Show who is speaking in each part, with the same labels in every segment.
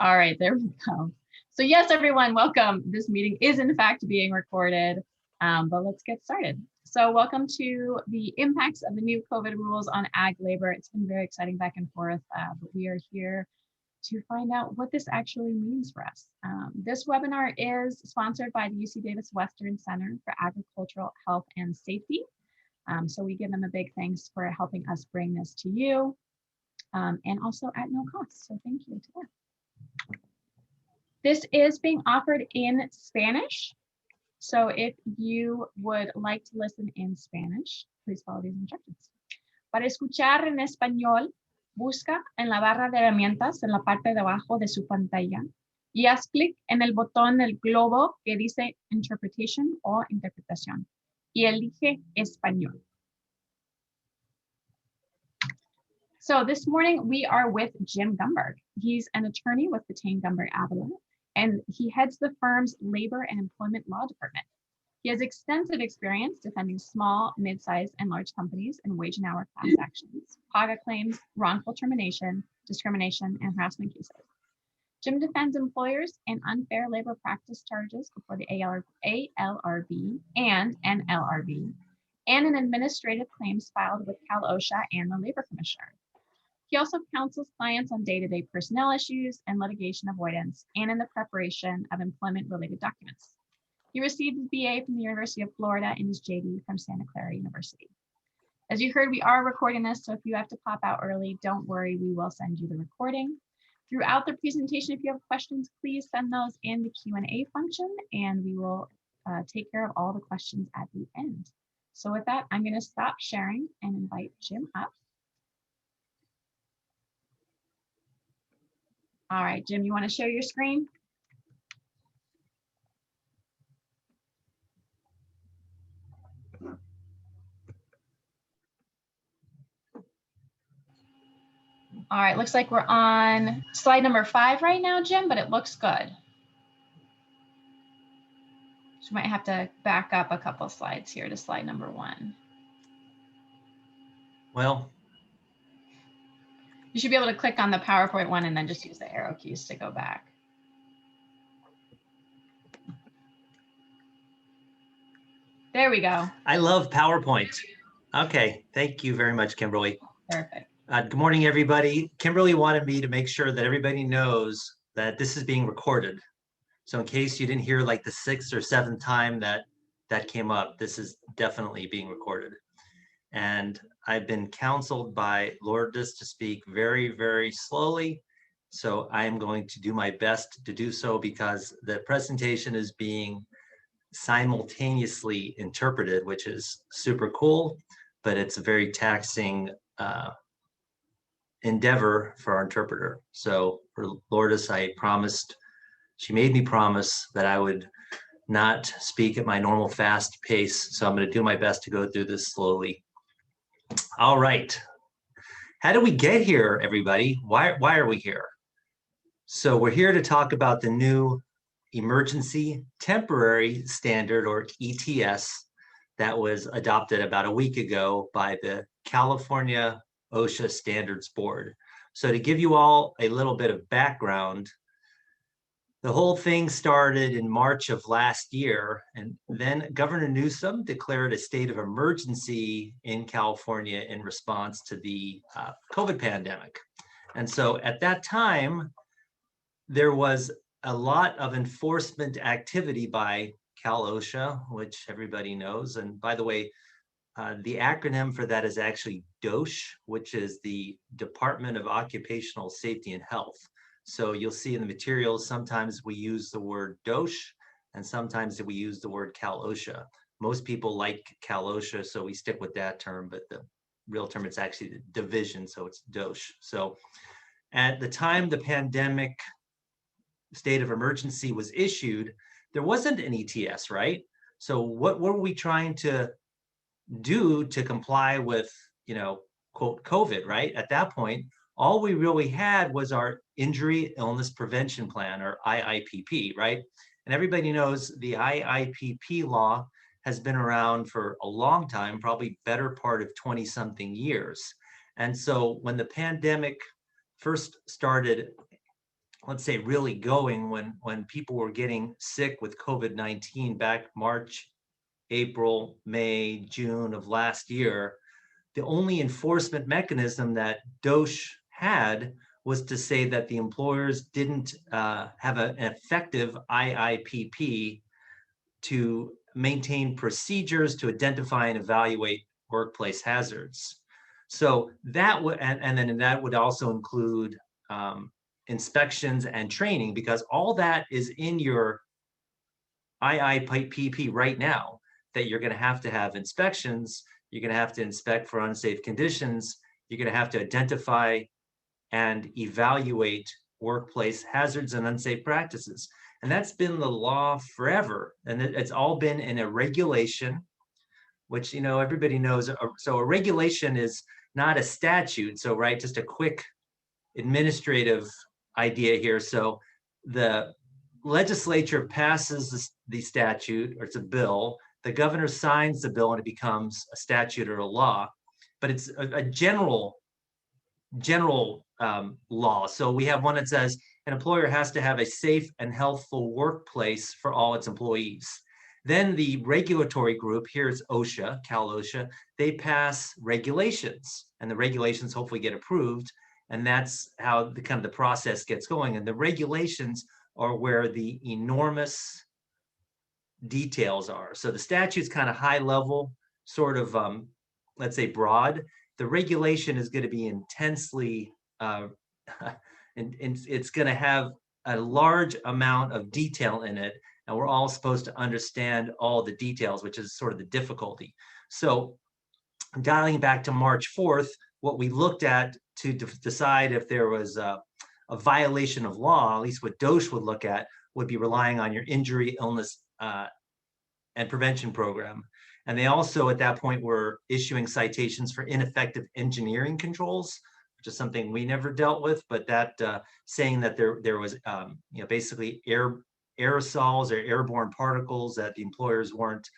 Speaker 1: All right, there we go. So yes, everyone, welcome. This meeting is in fact being recorded, but let's get started. So welcome to the impacts of the new COVID rules on ag labor. It's been very exciting back and forth, but we are here to find out what this actually means for us. This webinar is sponsored by the UC Davis Western Center for Agricultural Health and Safety. So we give them a big thanks for helping us bring this to you, and also at no cost. So thank you to them. This is being offered in Spanish. So if you would like to listen in Spanish, please follow these instructions. Para escuchar en español, busca en la barra de herramientas en la parte de abajo de su pantalla y haz clic en el botón del globo que dice Interpretation o Interpretación y elige Español. So this morning we are with Jim Gumberg. He's an attorney with Patane, Gumberg, Avila, and he heads the firm's Labor and Employment Law Department. He has extensive experience defending small, mid-sized, and large companies in wage and hour class actions, PAGA claims, wrongful termination, discrimination, and harassment cases. Jim defends employers in unfair labor practice charges before the ALRB and NLRB, and in administrative claims filed with Cal OSHA and the Labor Commissioner. He also counsels clients on day-to-day personnel issues and litigation avoidance, and in the preparation of employment-related documents. He received his BA from the University of Florida and his JD from Santa Clara University. As you heard, we are recording this, so if you have to pop out early, don't worry, we will send you the recording. Throughout the presentation, if you have questions, please send those in the Q&A function, and we will take care of all the questions at the end. So with that, I'm going to stop sharing and invite Jim up. All right, Jim, you want to share your screen? All right, looks like we're on slide number 5 right now, Jim, but it looks good. So we might have to back up a couple of slides here to slide number 1.
Speaker 2: Well,
Speaker 1: you should be able to click on the PowerPoint one and then just use the arrow keys to go back. There we go.
Speaker 2: I love PowerPoint. Okay, thank you very much, Kimberly.
Speaker 1: Perfect.
Speaker 2: Good morning, everybody. Kimberly wanted me to make sure that everybody knows that this is being recorded. So in case you didn't hear like the 6th or 7th time that came up, this is definitely being recorded. And I've been counseled by Lourdes to speak very, very slowly. So I am going to do my best to do so because the presentation is being simultaneously interpreted, which is super cool, but it's a very taxing endeavor for our interpreter. So for Lourdes, she made me promise that I would not speak at my normal fast pace. So I'm going to do my best to go through this slowly. All right. How did we get here, everybody? Why are we here? So we're here to talk about the new Emergency Temporary Standard, or ETS, that was adopted about a week ago by the California OSHA Standards Board. So to give you all a little bit of background, the whole thing started in March of last year, and then Governor Newsom declared a state of emergency in California in response to the COVID pandemic. And so at that time, there was a lot of enforcement activity by Cal OSHA, which everybody knows. And by the way, the acronym for that is actually DOSH, which is the Department of Occupational Safety and Health. So you'll see in the materials, sometimes we use the word DOSH and sometimes we use the word Cal OSHA. Most people like Cal OSHA, so we stick with that term, but the real term, it's actually the division, so it's DOSH. So at the time the pandemic state of emergency was issued, there wasn't an ETS, right? So what were we trying to do to comply with, quote, COVID, right? At that point, all we really had was our Injury Illness Prevention Plan, or IIPP, right? And everybody knows the IIPP law has been around for a long time, probably better part of 20-something years. And so when the pandemic first started let's say, really going when people were getting sick with COVID-19 back March, April, May, June of last year. The only enforcement mechanism that DOSH had was to say that the employers didn't have an effective IIPP to maintain procedures to identify and evaluate workplace hazards. So that would, and then that would also include inspections and training, because all that is in your IIPP right now, that you're going to have inspections, you're going to have to inspect for unsafe conditions, you're going to have to identify and evaluate workplace hazards and unsafe practices. And that's been the law forever. And it's all been in a regulation, which, everybody knows. So a regulation is not a statute. So, right, just a quick administrative idea here. So the legislature passes the statute, or it's a bill. The governor signs the bill and it becomes a statute or a law, but it's a general law. So we have one that says an employer has to have a safe and healthful workplace for all its employees. Then the regulatory group, here it's OSHA, Cal OSHA, they pass regulations, and the regulations hopefully get approved. And that's how the process gets going. And the regulations are where the enormous details are. So the statute's kind of high level, sort of, let's say, broad. The regulation is going to be intensely, and it's going to have a large amount of detail in it. And we're all supposed to understand all the details, which is sort of the difficulty. So dialing back to March 4th, what we looked at to decide if there was a violation of law, at least what DOSH would look at, would be relying on your injury, illness, and prevention program. And they also, at that point, were issuing citations for ineffective engineering controls, which is something we never dealt with, but that saying that there was, basically aerosols or airborne particles that the employers weren't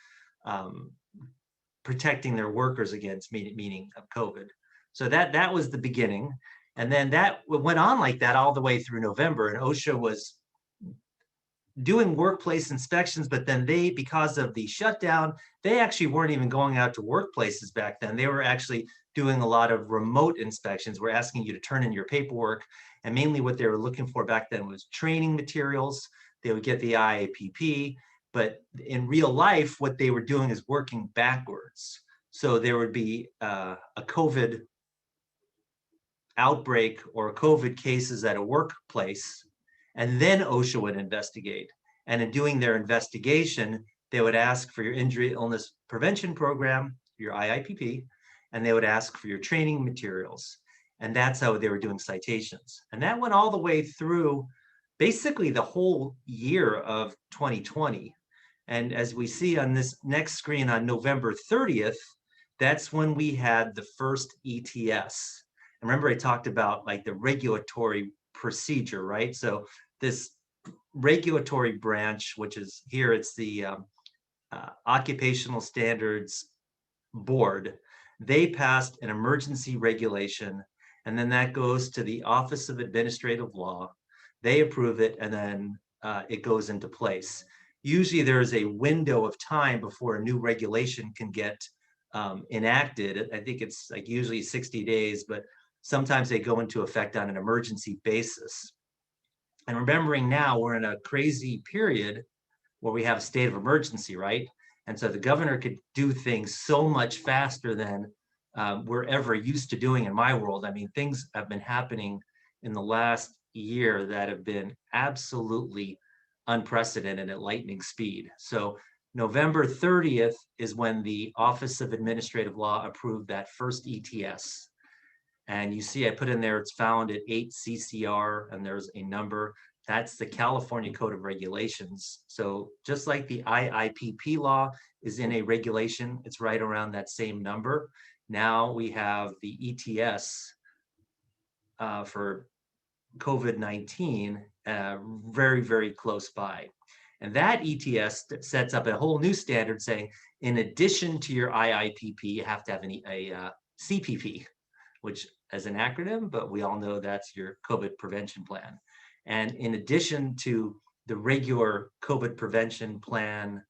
Speaker 2: protecting their workers against, meaning of COVID. So that was the beginning. And then that went on like that all the way through November. And OSHA was doing workplace inspections, but then because of the shutdown, they actually weren't even going out to workplaces back then. They were actually doing a lot of remote inspections. We're asking you to turn in your paperwork. And mainly what they were looking for back then was training materials. They would get the IAPP, but in real life, what they were doing is working backwards. So there would be a COVID outbreak or COVID cases at a workplace, and then OSHA would investigate. And in doing their investigation, they would ask for your injury illness prevention program, your IIPP, and they would ask for your training materials. And that's how they were doing citations. And that went all the way through basically the whole year of 2020. And as we see on this next screen on November 30th, that's when we had the first ETS. And remember, I talked about like the regulatory procedure, right? So this regulatory branch, which is here, it's the Occupational Standards Board. They passed an emergency regulation, and then that goes to the Office of Administrative Law. They approve it, and then it goes into place. Usually there's a window of time before a new regulation can get enacted. I think it's like usually 60 days, but sometimes they go into effect on an emergency basis. And remembering now, we're in a crazy period where we have a state of emergency, right? And so the governor could do things so much faster than we're ever used to doing in my world. I mean, things have been happening in the last year that have been absolutely unprecedented at lightning speed. So November 30th is when the Office of Administrative Law approved that first ETS. And you see, I put in there, it's found at 8 CCR, and there's a number. That's the California Code of Regulations. So just like the IIPP law is in a regulation, it's right around that same number. Now we have the ETS for COVID-19 very, very close by. And that ETS sets up a whole new standard saying, in addition to your IIPP, you have to have a CPP, which is an acronym, but we all know that's your COVID prevention plan. And in addition to the regular COVID prevention plan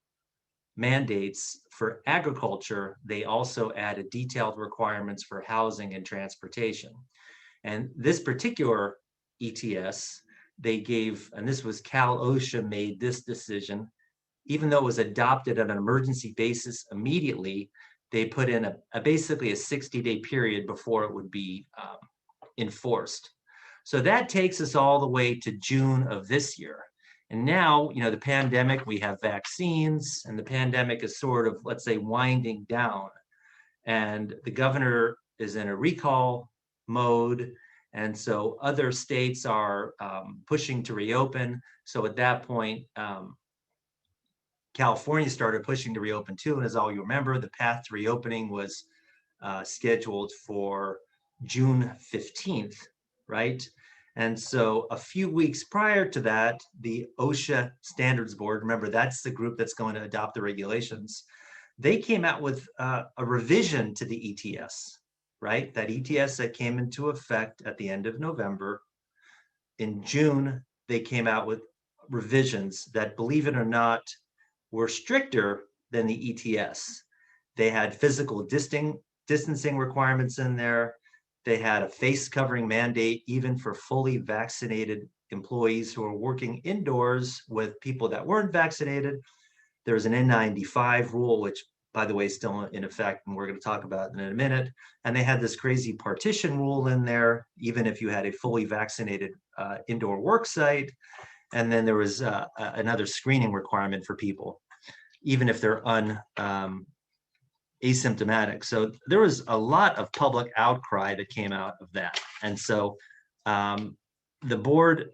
Speaker 2: mandates for agriculture, they also added detailed requirements for housing and transportation. And this particular ETS, they gave, and this was OSHA made this decision, even though it was adopted on an emergency basis immediately, they put in basically a 60-day period before it would be enforced. So that takes us all the way to June of this year. And now, the pandemic, we have vaccines, and the pandemic is sort of, let's say, winding down. And the governor is in a recall mode. And so other states are pushing to reopen. So at that point, California started pushing to reopen too. And as all you remember, the path to reopening was scheduled for June 15th, right? And so a few weeks prior to that, the OSHA Standards Board, remember that's the group that's going to adopt the regulations, they came out with a revision to the ETS, right? That ETS that came into effect at the end of November. In June, they came out with revisions that, believe it or not, were stricter than the ETS. They had physical distancing requirements in there. They had a face covering mandate even for fully vaccinated employees who are working indoors with people that weren't vaccinated. There's an N95 rule, which, by the way, is still in effect, and we're going to talk about in a minute. And they had this crazy partition rule in there, even if you had a fully vaccinated indoor work site. And then there was another screening requirement for people, even if they're asymptomatic. So there was a lot of public outcry that came out of that. And so the board,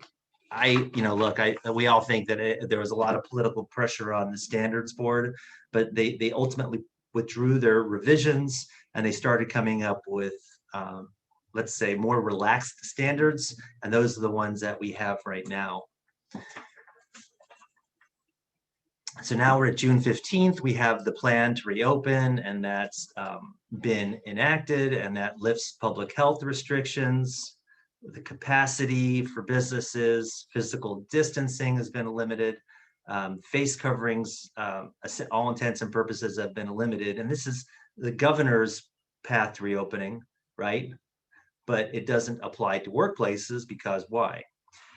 Speaker 2: we all think that there was a lot of political pressure on the standards board, but they ultimately withdrew their revisions and they started coming up with, let's say, more relaxed standards. And those are the ones that we have right now. So now we're at June 15th. We have the plan to reopen, and that's been enacted, and that lifts public health restrictions. The capacity for businesses, physical distancing has been limited. Face coverings, all intents and purposes, have been limited. And this is the governor's path to reopening, right? But it doesn't apply to workplaces because why?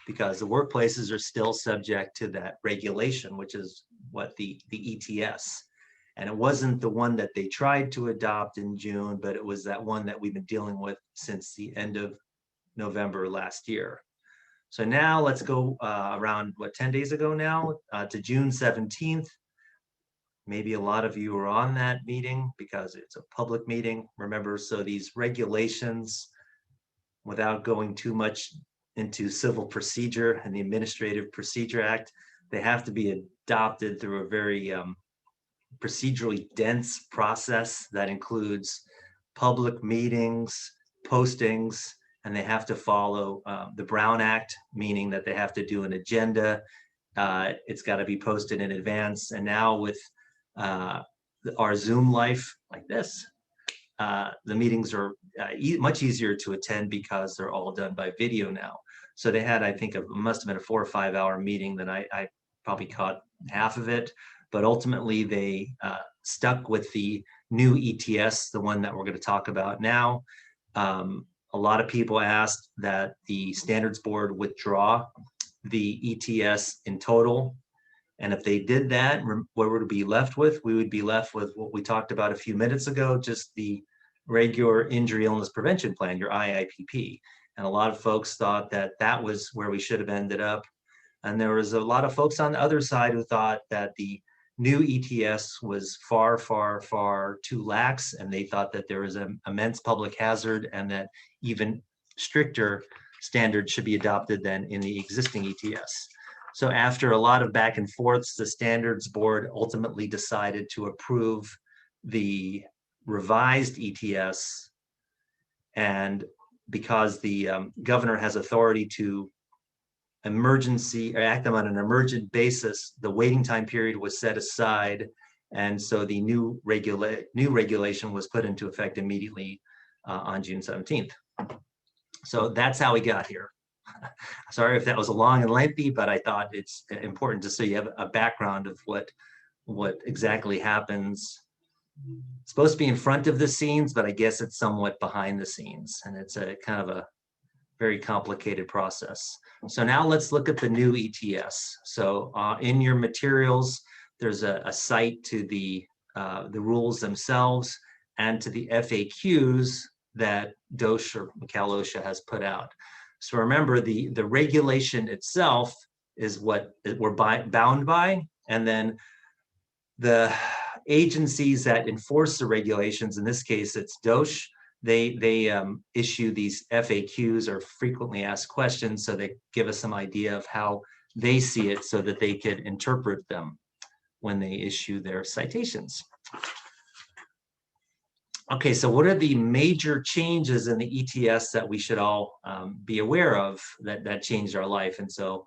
Speaker 2: Because the workplaces are still subject to that regulation, which is what the ETS. And it wasn't the one that they tried to adopt in June, but it was that one that we've been dealing with since the end of November last year. So now let's go around, 10 days ago now, to June 17th. Maybe a lot of you were on that meeting because it's a public meeting. Remember, so these regulations, without going too much into civil procedure and the Administrative Procedure Act, they have to be adopted through a very procedurally dense process that includes public meetings, postings, and they have to follow the Brown Act, meaning that they have to do an agenda. It's got to be posted in advance. And now with our Zoom life like this, the meetings are much easier to attend because they're all done by video now. So they had, I think, it must have been a 4 or 5 hour meeting that I probably caught half of it. But ultimately, they stuck with the new ETS, the one that we're going to talk about now. A lot of people asked that the standards board withdraw the ETS in total. And if they did that, what would we be left with? We would be left with what we talked about a few minutes ago, just the regular injury illness prevention plan, your IIPP. And a lot of folks thought that that was where we should have ended up. And there was a lot of folks on the other side who thought that the new ETS was far, far, far too lax. And they thought that there was an immense public hazard and that even stricter standards should be adopted than in the existing ETS. So after a lot of back and forths, the standards board ultimately decided to approve the revised ETS. And because the governor has authority to act them on an emergent basis, the waiting time period was set aside. And so the new regulation was put into effect immediately on June 17th. So that's how we got here. Sorry if that was long and lengthy, but I thought it's important just so you have a background of what exactly happens. It's supposed to be in front of the scenes, but I guess it's somewhat behind the scenes, and it's a kind of a very complicated process. So now let's look at the new ETS. So in your materials, there's a site to the rules themselves and to the FAQs that DOSH or OSHA has put out. So remember, the regulation itself is what we're bound by, and then the agencies that enforce the regulations, in this case, it's DOSH, they issue these FAQs, or frequently asked questions, so they give us some idea of how they see it so that they could interpret them when they issue their citations. Okay, so what are the major changes in the ETS that we should all be aware of that changed our life? And so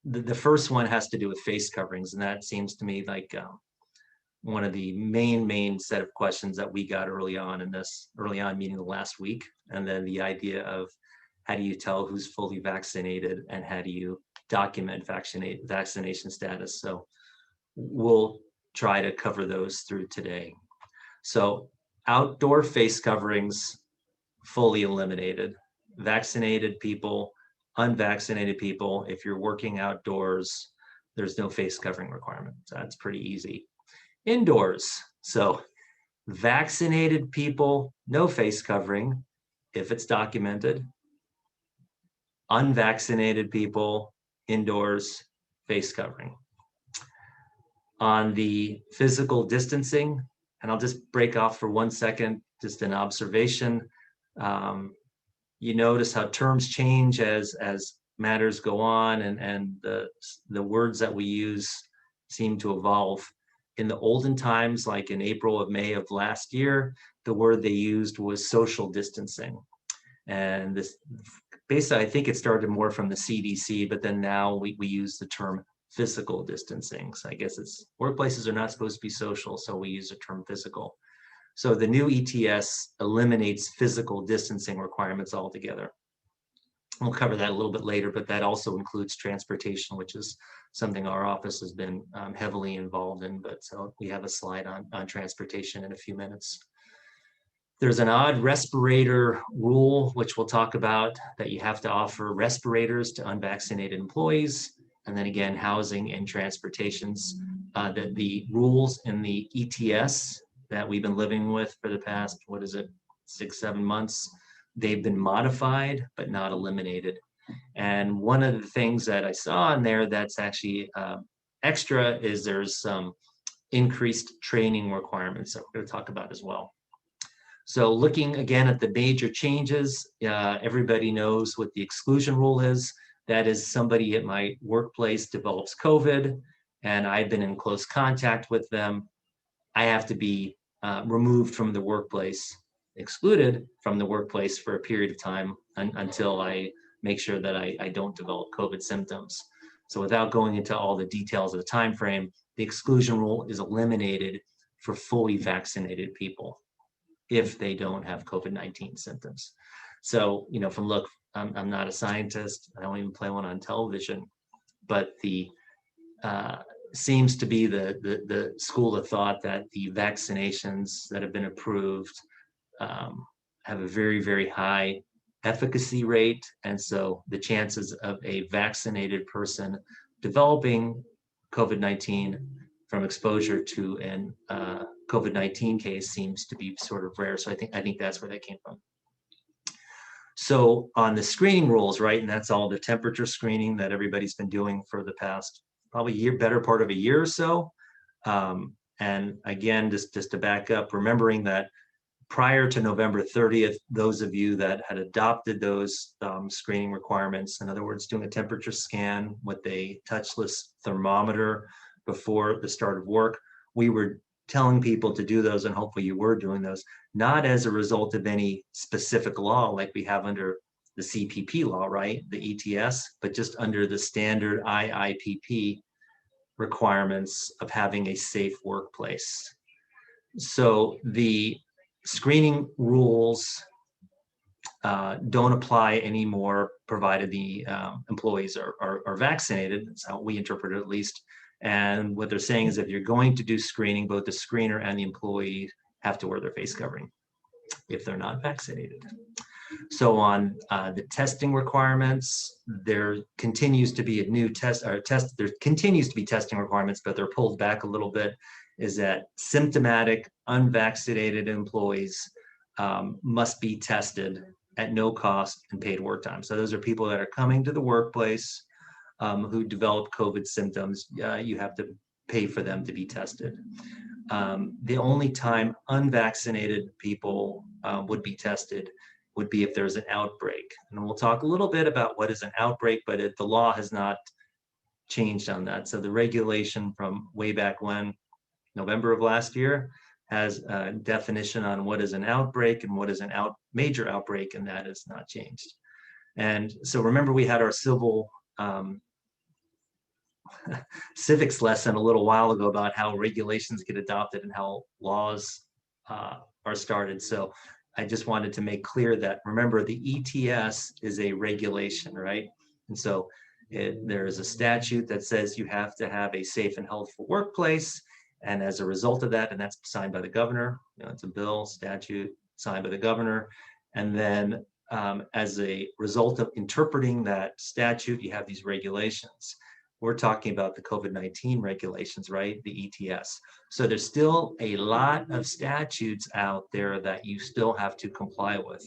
Speaker 2: the first one has to do with face coverings, and that seems to me like one of the main set of questions that we got early on meeting the last week. And then the idea of how do you tell who's fully vaccinated and how do you document vaccination status? So we'll try to cover those through today. So outdoor face coverings, fully eliminated. Vaccinated people, unvaccinated people, if you're working outdoors, there's no face covering requirement. So that's pretty easy. Indoors, so vaccinated people, no face covering if it's documented. Unvaccinated people, indoors, face covering. On the physical distancing, and I'll just break off for 1 second, just an observation. You notice how terms change as matters go on, and the words that we use seem to evolve. In the olden times, like in April or May of last year, the word they used was social distancing. And this, basically, I think it started more from the CDC, but then now we use the term physical distancing. So I guess it's workplaces are not supposed to be social, so we use the term physical. So the new ETS eliminates physical distancing requirements altogether. We'll cover that a little bit later, but that also includes transportation, which is something our office has been heavily involved in. But so we have a slide on transportation in a few minutes. There's an odd respirator rule, which we'll talk about, that you have to offer respirators to unvaccinated employees. And then again, housing and transportations. The rules in the ETS that we've been living with for the past, 6-7 months, they've been modified, but not eliminated. And one of the things that I saw in there that's actually extra is there's some increased training requirements that we're going to talk about as well. So looking again at the major changes, everybody knows what the exclusion rule is. That is, somebody at my workplace develops COVID and I've been in close contact with them. I have to be removed from the workplace, excluded from the workplace for a period of time until I make sure that I don't develop COVID symptoms. So without going into all the details of the time frame, the exclusion rule is eliminated for fully vaccinated people if they don't have COVID-19 symptoms. So, look, I'm not a scientist. I don't even play one on television, but the seems to be the school of thought that the vaccinations that have been approved have a very, very high efficacy rate. And so the chances of a vaccinated person developing COVID-19 from exposure to an COVID-19 case seems to be sort of rare. So I think that's where that came from. So on the screening rules, right, and that's all the temperature screening that everybody's been doing for the past probably better part of a year or so. And again, just to back up, remembering that prior to November 30th, those of you that had adopted those screening requirements, in other words, doing a temperature scan with a touchless thermometer before the start of work, we were telling people to do those, and hopefully you were doing those, not as a result of any specific law like we have under the CPP law, right, the ETS, but just under the standard IIPP requirements of having a safe workplace. So the screening rules don't apply anymore, provided the employees are vaccinated. That's how we interpret it, at least. And what they're saying is if you're going to do screening, both the screener and the employee have to wear their face covering if they're not vaccinated. So on the testing requirements, there continues to be a new there continues to be testing requirements, but they're pulled back a little bit, is that symptomatic, unvaccinated employees must be tested at no cost and paid work time. So those are people that are coming to the workplace who develop COVID symptoms. You have to pay for them to be tested. The only time unvaccinated people would be tested would be if there's an outbreak. And we'll talk a little bit about what is an outbreak, but the law has not changed on that. So the regulation from way back when, November of last year, has a definition on what is an outbreak and what is a major outbreak, and that has not changed. And so remember, we had our civics lesson a little while ago about how regulations get adopted and how laws are started. So I just wanted to make clear that, remember, the ETS is a regulation, right? And so there is a statute that says you have to have a safe and healthful workplace. And as a result of that, and that's signed by the governor, it's a bill, statute signed by the governor. And then as a result of interpreting that statute, you have these regulations. We're talking about the COVID-19 regulations, right? The ETS. So there's still a lot of statutes out there that you still have to comply with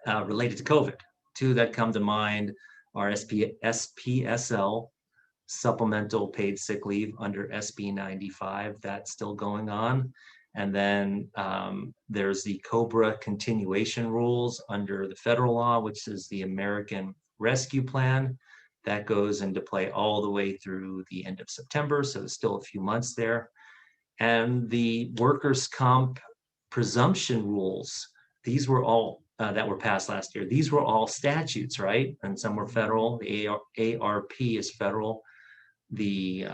Speaker 2: related to COVID. Two that come to mind are SPSL, supplemental paid sick leave under SB 95. That's still going on. And then there's the COBRA continuation rules under the federal law, which is the American Rescue Plan. That goes into play all the way through the end of September, so there's still a few months there. And the workers' comp presumption rules, these were all that were passed last year. These were all statutes, right? And some were federal. The ARP is federal. The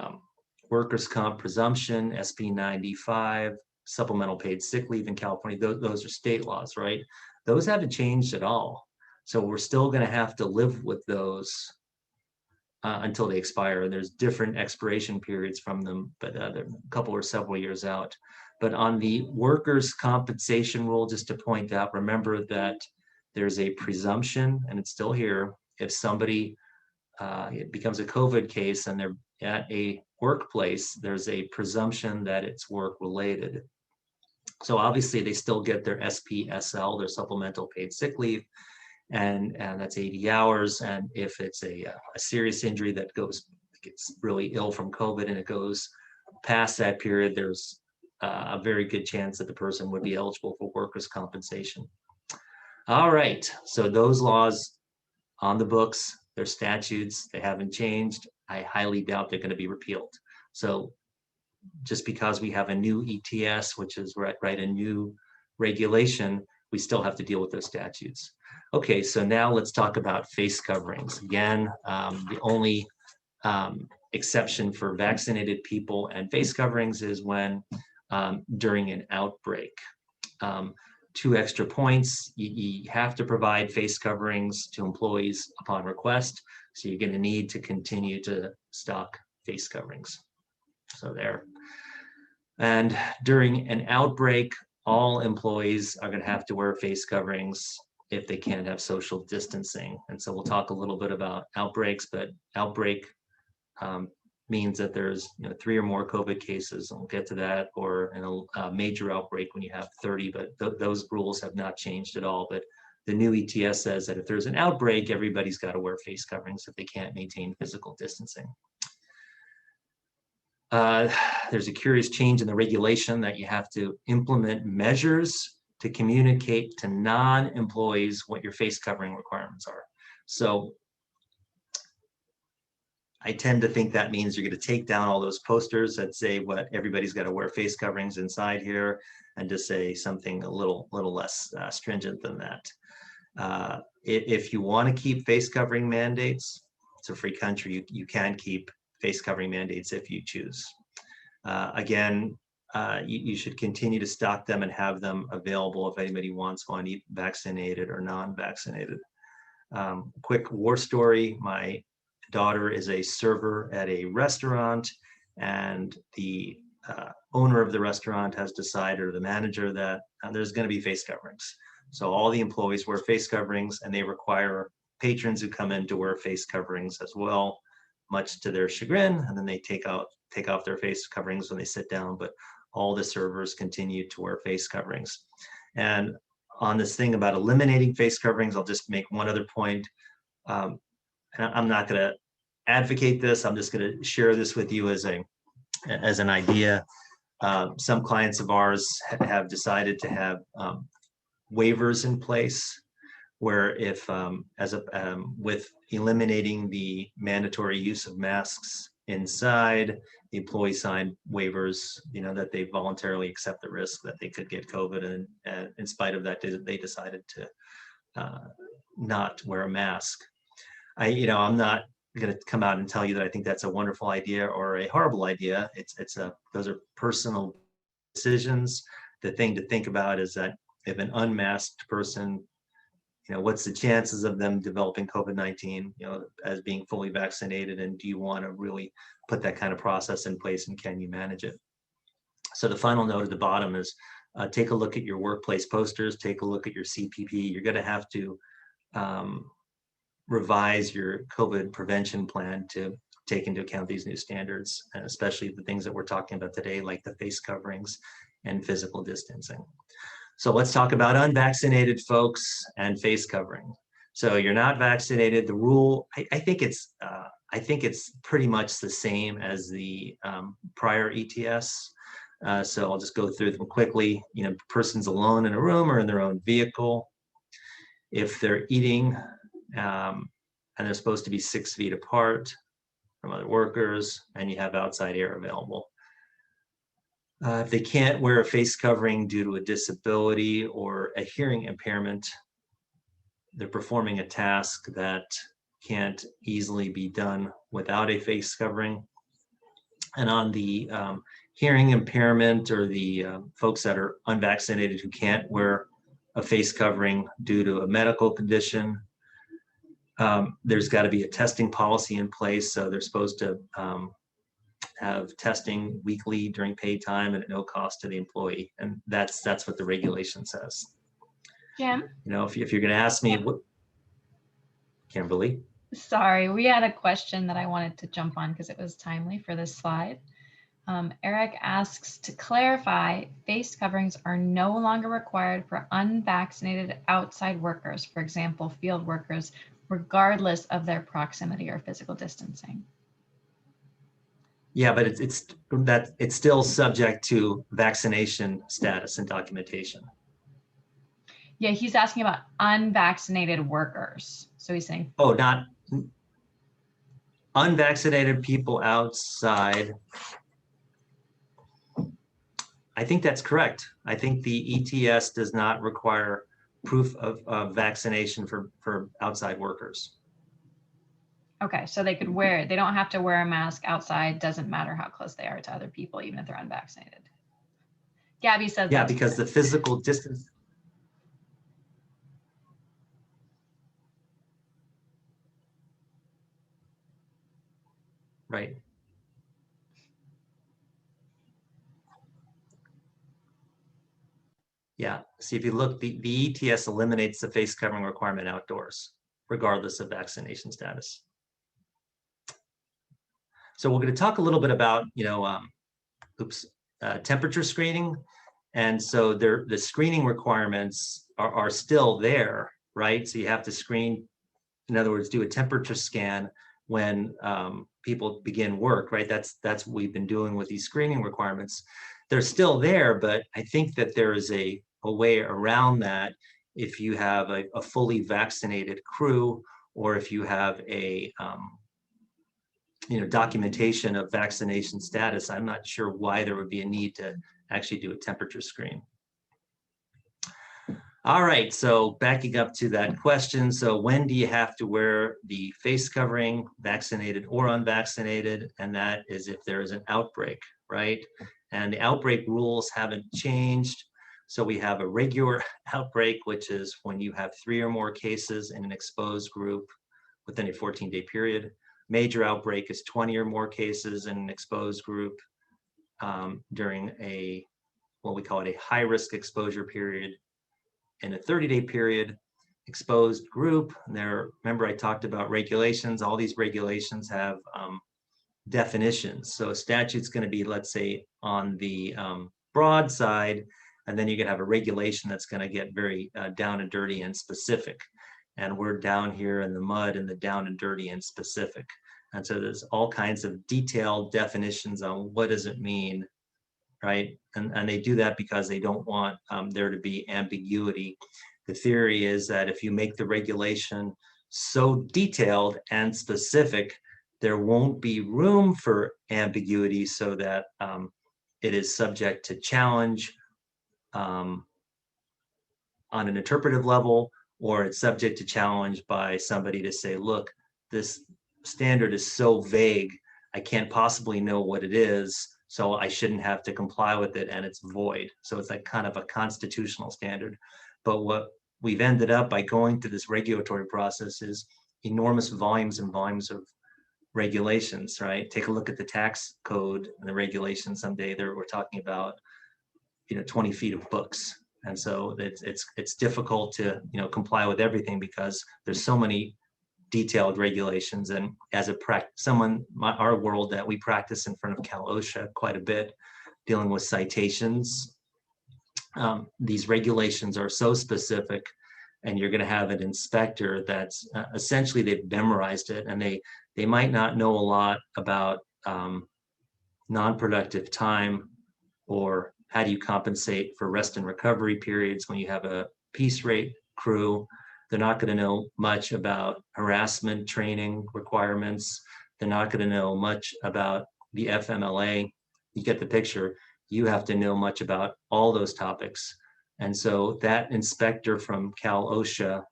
Speaker 2: workers' comp presumption, SB 95, supplemental paid sick leave in California, those are state laws, right? Those haven't changed at all. So we're still going to have to live with those until they expire. There's different expiration periods from them, but a couple or several years out. But on the workers' compensation rule, just to point out, remember that there's a presumption, and it's still here, if somebody it becomes a COVID case and they're at a workplace, there's a presumption that it's work related. So obviously they still get their SPSL, their supplemental paid sick leave, and that's 80 hours. And if it's a serious injury that gets really ill from COVID and it goes past that period, there's a very good chance that the person would be eligible for workers' compensation. All right, so those laws on the books, they're statutes, they haven't changed. I highly doubt they're going to be repealed. So just because we have a new ETS, which is right, a new regulation, we still have to deal with those statutes. Okay, so now let's talk about face coverings. Again, the only exception for vaccinated people and face coverings is when during an outbreak. 2 extra points, you have to provide face coverings to employees upon request. So you're going to need to continue to stock face coverings. So there. And during an outbreak, all employees are going to have to wear face coverings if they can't have social distancing. And so we'll talk a little bit about outbreaks, but outbreak means that there's 3 or more COVID cases, and we'll get to that, or in a major outbreak when you have 30, but those rules have not changed at all. But the new ETS says that if there's an outbreak, everybody's got to wear face coverings if they can't maintain physical distancing. There's a curious change in the regulation that you have to implement measures to communicate to non-employees what your face covering requirements are. So I tend to think that means you're going to take down all those posters that say what everybody's got to wear face coverings inside here, and just say something a little less stringent than that. If you want to keep face covering mandates, it's a free country. You can keep face covering mandates if you choose. Again, you should continue to stock them and have them available if anybody wants one, vaccinated or non-vaccinated. Quick war story. My daughter is a server at a restaurant, and the owner of the restaurant has decided, or the manager, that there's going to be face coverings. So all the employees wear face coverings, and they require patrons who come in to wear face coverings as well, much to their chagrin. And then they take off their face coverings when they sit down, but all the servers continue to wear face coverings. And on this thing about eliminating face coverings, I'll just make one other point. And I'm not going to advocate this. I'm just going to share this with you as an idea. Some clients of ours have decided to have waivers in place, where if with eliminating the mandatory use of masks inside, the employees sign waivers, that they voluntarily accept the risk that they could get COVID, and in spite of that, they decided to not wear a mask. I'm not going to come out and tell you that I think that's a wonderful idea or a horrible idea. Those are personal decisions. The thing to think about is that if an unmasked person, what's the chances of them developing COVID-19, as being fully vaccinated, and do you want to really put that kind of process in place, and can you manage it? So the final note at the bottom is take a look at your workplace posters, take a look at your CPP. You're going to have to revise your COVID prevention plan to take into account these new standards, and especially the things that we're talking about today, like the face coverings and physical distancing. So let's talk about unvaccinated folks and face covering. So you're not vaccinated. The rule, I think it's pretty much the same as the prior ETS. So I'll just go through them quickly. Person's alone in a room or in their own vehicle. If they're eating and they're supposed to be 6 feet apart from other workers, and you have outside air available. If they can't wear a face covering due to a disability or a hearing impairment, they're performing a task that can't easily be done without a face covering. And on the hearing impairment, or the folks that are unvaccinated who can't wear a face covering due to a medical condition, there's got to be a testing policy in place. So they're supposed to have testing weekly during paid time and at no cost to the employee. And that's what the regulation says.
Speaker 1: Jim?
Speaker 2: If you're going to ask me, what, Kimberly?
Speaker 1: Sorry, we had a question that I wanted to jump on because it was timely for this slide. Eric asks, to clarify, face coverings are no longer required for unvaccinated outside workers, for example, field workers, regardless of their proximity or physical distancing.
Speaker 2: Yeah, but it's still subject to vaccination status and documentation.
Speaker 1: Yeah, he's asking about unvaccinated workers. So he's saying,
Speaker 2: oh, not unvaccinated people outside. I think that's correct. I think the ETS does not require proof of vaccination for outside workers.
Speaker 1: Okay, so they don't have to wear a mask outside, doesn't matter how close they are to other people, even if they're unvaccinated. Gabby says
Speaker 2: yeah, because the physical distance. Right. Yeah, see, if you look, the ETS eliminates the face covering requirement outdoors, regardless of vaccination status. So we're going to talk a little bit about, temperature screening. And so the screening requirements are still there, right? So you have to screen, in other words, do a temperature scan when people begin work, right? That's what we've been doing with these screening requirements. They're still there, but I think that there is a way around that if you have a fully vaccinated crew, or if you have a documentation of vaccination status. I'm not sure why there would be a need to actually do a temperature screen. All right, so backing up to that question. So when do you have to wear the face covering, vaccinated or unvaccinated? And that is if there is an outbreak, right? and the outbreak rules haven't changed. So we have a regular outbreak, which is when you have 3 or more cases in an exposed group within a 14-day period. Major outbreak is 20 or more cases in an exposed group during what we call it a high-risk exposure period. In a 30-day period, exposed group, and there, remember I talked about regulations. All these regulations have definitions. So a statute's going to be, let's say, on the broad side, and then you can have a regulation that's going to get very down and dirty and specific. And we're down here in the mud in the down and dirty and specific. And so there's all kinds of detailed definitions on what does it mean, right? And they do that because they don't want there to be ambiguity. The theory is that if you make the regulation so detailed and specific, there won't be room for ambiguity, so that it is subject to challenge on an interpretive level, or it's subject to challenge by somebody to say, look, this standard is so vague, I can't possibly know what it is, so I shouldn't have to comply with it, and it's void. So it's like kind of a constitutional standard. But what we've ended up by going through this regulatory process is enormous volumes and volumes of regulations, right? Take a look at the tax code and the regulations someday. We're talking about 20 feet of books, and so it's difficult to comply with everything because there's so many detailed regulations. And as our world that we practice in front of Cal OSHA quite a bit, dealing with citations, these regulations are so specific, and you're going to have an inspector that's essentially they've memorized it, and they might not know a lot about non-productive time, or how do you compensate for rest and recovery periods when you have a piece rate crew. They're not going to know much about harassment training requirements. They're not going to know much about the FMLA. You get the picture. You have to know much about all those topics. And so that inspector from Cal OSHA,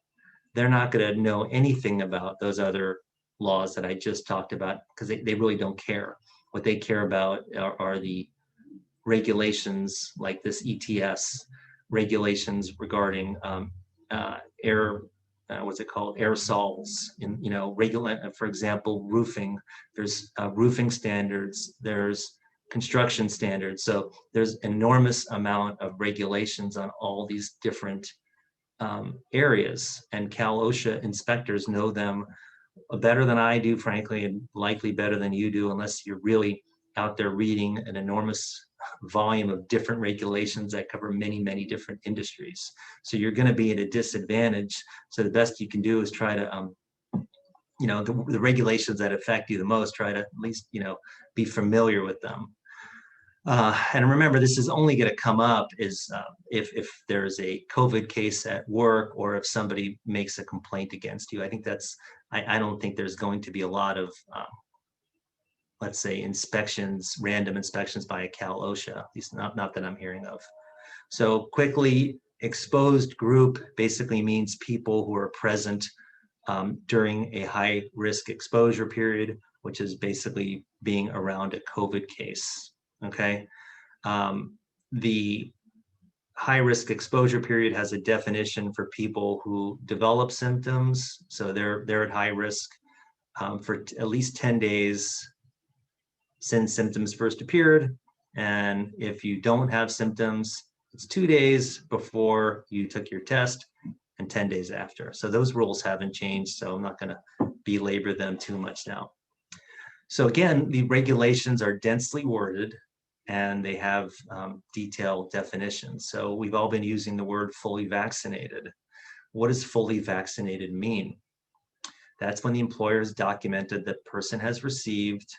Speaker 2: they're not going to know anything about those other laws that I just talked about, because they really don't care. What they care about are the regulations like this ETS, regulations regarding aerosols in, for example, roofing. There's roofing standards, there's construction standards. So there's enormous amount of regulations on all these different areas, and Cal OSHA inspectors know them better than I do, frankly, and likely better than you do, unless you're really out there reading an enormous volume of different regulations that cover many, many different industries. So you're going to be at a disadvantage. So the best you can do is try to, the regulations that affect you the most, try to at least, be familiar with them. And remember, this is only going to come up if there's a COVID case at work, or if somebody makes a complaint against you. I think I don't think there's going to be a lot of let's say random inspections by a Cal OSHA, at least not that I'm hearing of. So quickly, exposed group basically means people who are present during a high risk exposure period, which is basically being around a COVID case, okay? The high risk exposure period has a definition for people who develop symptoms. So they're at high risk for at least 10 days since symptoms first appeared. And if you don't have symptoms, it's 2 days before you took your test and 10 days after. So those rules haven't changed, so I'm not going to belabor them too much now. So again, the regulations are densely worded, and they have detailed definitions. So we've all been using the word fully vaccinated. What does fully vaccinated mean? That's when the employer has documented that person has received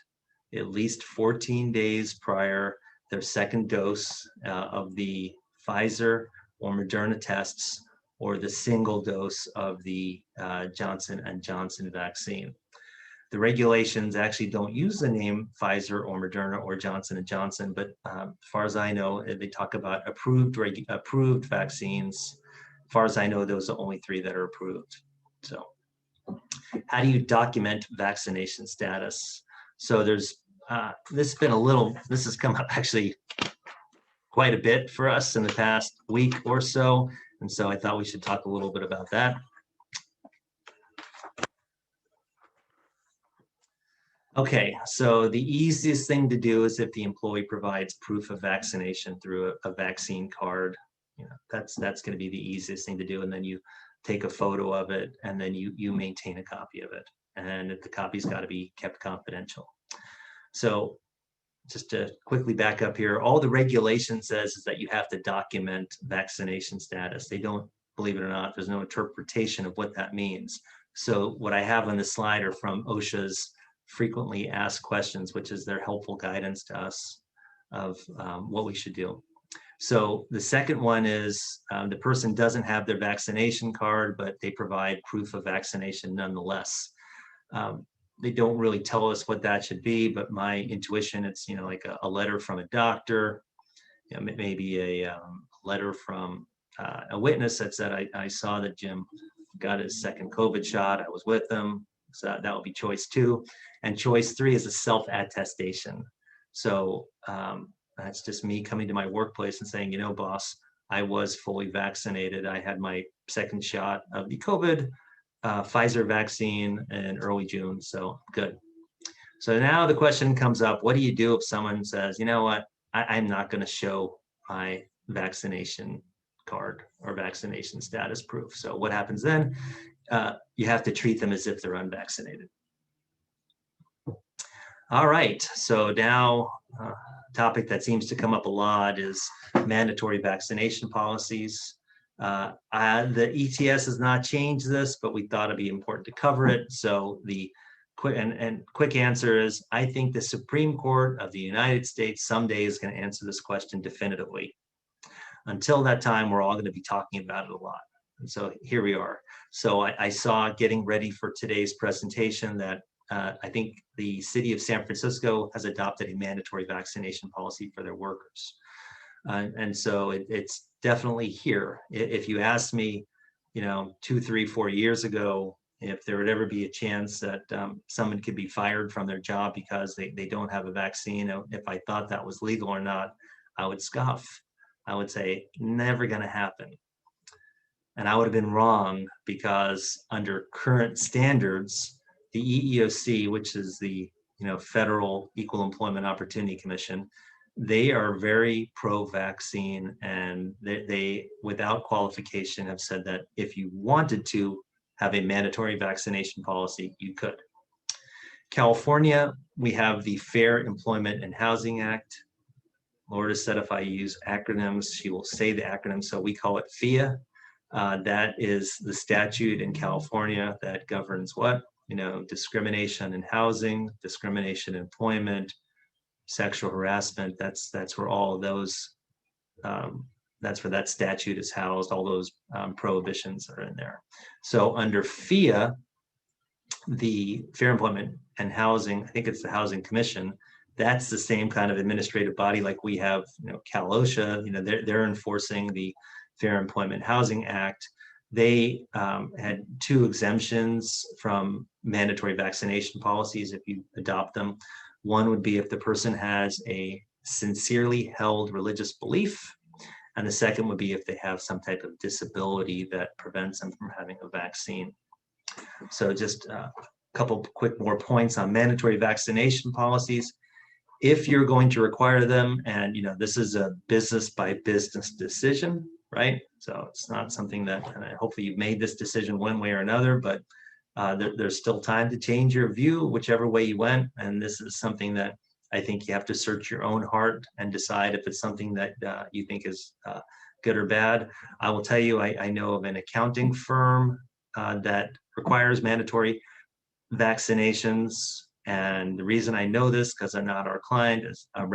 Speaker 2: at least 14 days prior their second dose of the Pfizer or Moderna tests, or the single dose of the Johnson & Johnson vaccine. The regulations actually don't use the name Pfizer or Moderna or Johnson & Johnson, but as far as I know, they talk about approved vaccines. As far as I know, those are only 3 that are approved. So how do you document vaccination status? So there's this has come up actually quite a bit for us in the past week or so. And so I thought we should talk a little bit about that. Okay, so the easiest thing to do is if the employee provides proof of vaccination through a vaccine card. You know, that's going to be the easiest thing to do. And then you take a photo of it, and then you maintain a copy of it. And the copy's got to be kept confidential. So just to quickly back up here, all the regulation says is that you have to document vaccination status. They don't, believe it or not, there's no interpretation of what that means. So what I have on the slide are from OSHA's frequently asked questions, which is their helpful guidance to us of what we should do. So the second one is the person doesn't have their vaccination card, but they provide proof of vaccination nonetheless. They don't really tell us what that should be, but my intuition, it's, you know, like a letter from a doctor, you know, maybe a letter from a witness that said, I saw that Jim got his second COVID shot. I was with him. So that would be choice 2. And choice 3 is a self-attestation. So that's just me coming to my workplace and saying, you know, boss, I was fully vaccinated. I had my second shot of the COVID Pfizer vaccine in early June. So good. So now the question comes up, what do you do if someone says, you know what, I'm not going to show my vaccination card or vaccination status proof? So what happens then? You have to treat them as if they're unvaccinated. All right, so now topic that seems to come up a lot is mandatory vaccination policies. The ETS has not changed this, but we thought it'd be important to cover it. So the quick answer is, I think the Supreme Court of the United States someday is going to answer this question definitively. Until that time, we're all going to be talking about it a lot. And so here we are. So I saw, getting ready for today's presentation, that I think the city of San Francisco has adopted a mandatory vaccination policy for their workers. And so it's definitely here. If you asked me, you know, 2, 3, 4 years ago, if there would ever be a chance that someone could be fired from their job because they don't have a vaccine, if I thought that was legal or not, I would scoff. I would say, never going to happen. And I would have been wrong, because under current standards, the EEOC, which is the Federal Equal Employment Opportunity Commission, they are very pro-vaccine, and they, without qualification, have said that if you wanted to have a mandatory vaccination policy, you could. California, we have the Fair Employment and Housing Act. Laura said if I use acronyms, she will say the acronym, so we call it FEA. That is the statute in California that governs what? Discrimination in housing, discrimination in employment, sexual harassment. That's where all of those, that's where that statute is housed. All those prohibitions are in there. So under FEA, the Fair Employment and Housing, I think it's the Housing Commission, that's the same kind of administrative body like we have, Cal OSHA, they're enforcing the Fair Employment Housing Act. They had 2 exemptions from mandatory vaccination policies if you adopt them. One would be if the person has a sincerely held religious belief, and the second would be if they have some type of disability that prevents them from having a vaccine. So just a couple quick more points on mandatory vaccination policies. If you're going to require them, and this is a business by business decision, right? So it's not something that, and hopefully you've made this decision one way or another, but there's still time to change your view, whichever way you went. And this is something that I think you have to search your own heart and decide if it's something that you think is good or bad. I will tell you, I know of an accounting firm that requires mandatory vaccinations. And the reason I know this, because I'm not our client, is a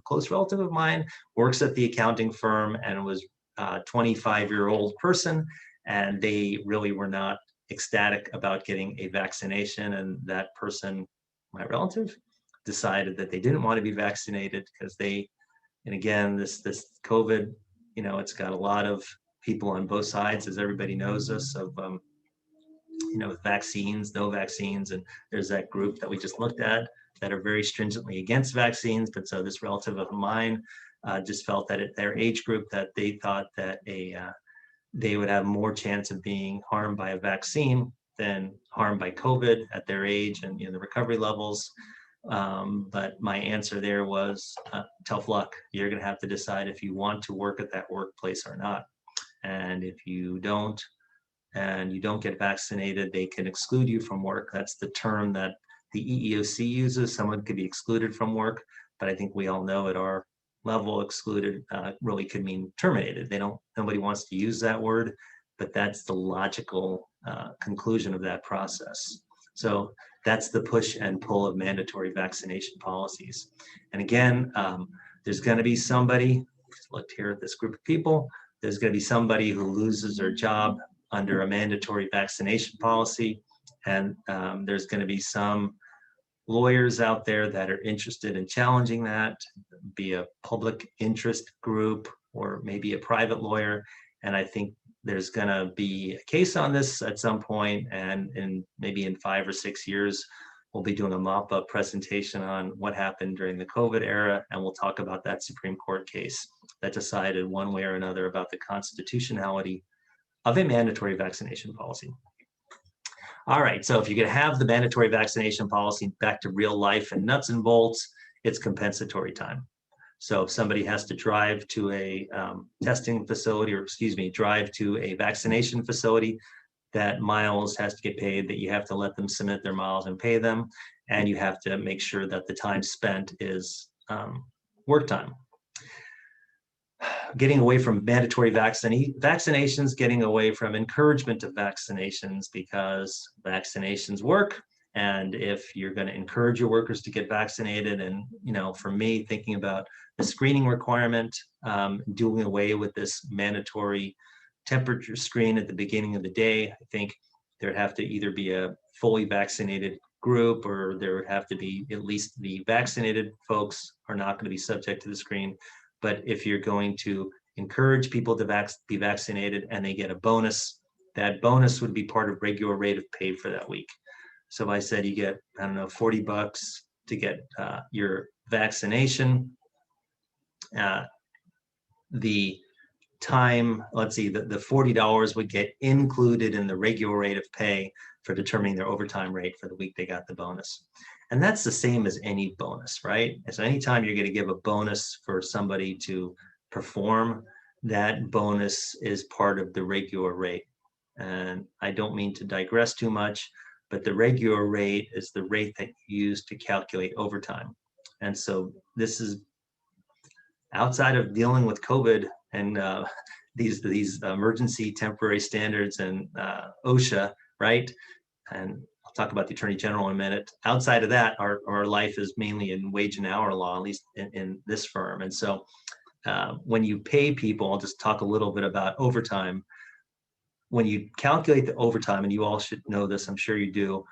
Speaker 2: close relative of mine works at the accounting firm and was a 25-year-old person, and they really were not ecstatic about getting a vaccination. And that person, my relative, decided that they didn't want to be vaccinated because and again, this COVID, it's got a lot of people on both sides, as everybody knows this, of vaccines, no vaccines, and there's that group that we just looked at. that are very stringently against vaccines. But so this relative of mine just felt that at their age group that they thought that they would have more chance of being harmed by a vaccine than harmed by COVID at their age and the recovery levels. But my answer there was tough luck. You're going to have to decide if you want to work at that workplace or not. And if you don't, and you don't get vaccinated, they can exclude you from work. That's the term that the EEOC uses. Someone could be excluded from work, but I think we all know at our level, excluded really could mean terminated. Nobody wants to use that word, but that's the logical conclusion of that process. So that's the push and pull of mandatory vaccination policies. And again, there's going to be somebody, look here at this group of people, there's going to be somebody who loses their job under a mandatory vaccination policy. And there's going to be some lawyers out there that are interested in challenging that, be a public interest group or maybe a private lawyer. And I think there's going to be a case on this at some point, and maybe in 5 or 6 years, we'll be doing a mop-up presentation on what happened during the COVID era, and we'll talk about that Supreme Court case that decided one way or another about the constitutionality of a mandatory vaccination policy. All right, so if you're going to have the mandatory vaccination policy back to real life and nuts and bolts, it's compensatory time. So if somebody has to drive to a testing facility, or drive to a vaccination facility, that miles has to get paid, that you have to let them submit their miles and pay them. And you have to make sure that the time spent is work time. Getting away from mandatory vaccinations, getting away from encouragement of vaccinations, because vaccinations work. And if you're going to encourage your workers to get vaccinated, and for me, thinking about the screening requirement, doing away with this mandatory temperature screen at the beginning of the day, I think there'd have to either be a fully vaccinated group, or there would have to be at least the vaccinated folks are not going to be subject to the screen. But if you're going to encourage people to be vaccinated and they get a bonus, that bonus would be part of regular rate of pay for that week. So if I said you get, I don't know, $40 to get your vaccination, the time, let's see, the $40 would get included in the regular rate of pay for determining their overtime rate for the week they got the bonus. And that's the same as any bonus, right? So anytime you're going to give a bonus for somebody to perform, that bonus is part of the regular rate. And I don't mean to digress too much, but the regular rate is the rate that you use to calculate overtime. And so this is outside of dealing with COVID and these emergency temporary standards and OSHA, right? And I'll talk about the Attorney General in a minute. Outside of that, our life is mainly in wage and hour law, at least in this firm. And so when you pay people, I'll just talk a little bit about overtime. When you calculate the overtime, and you all should know this, I'm sure you do,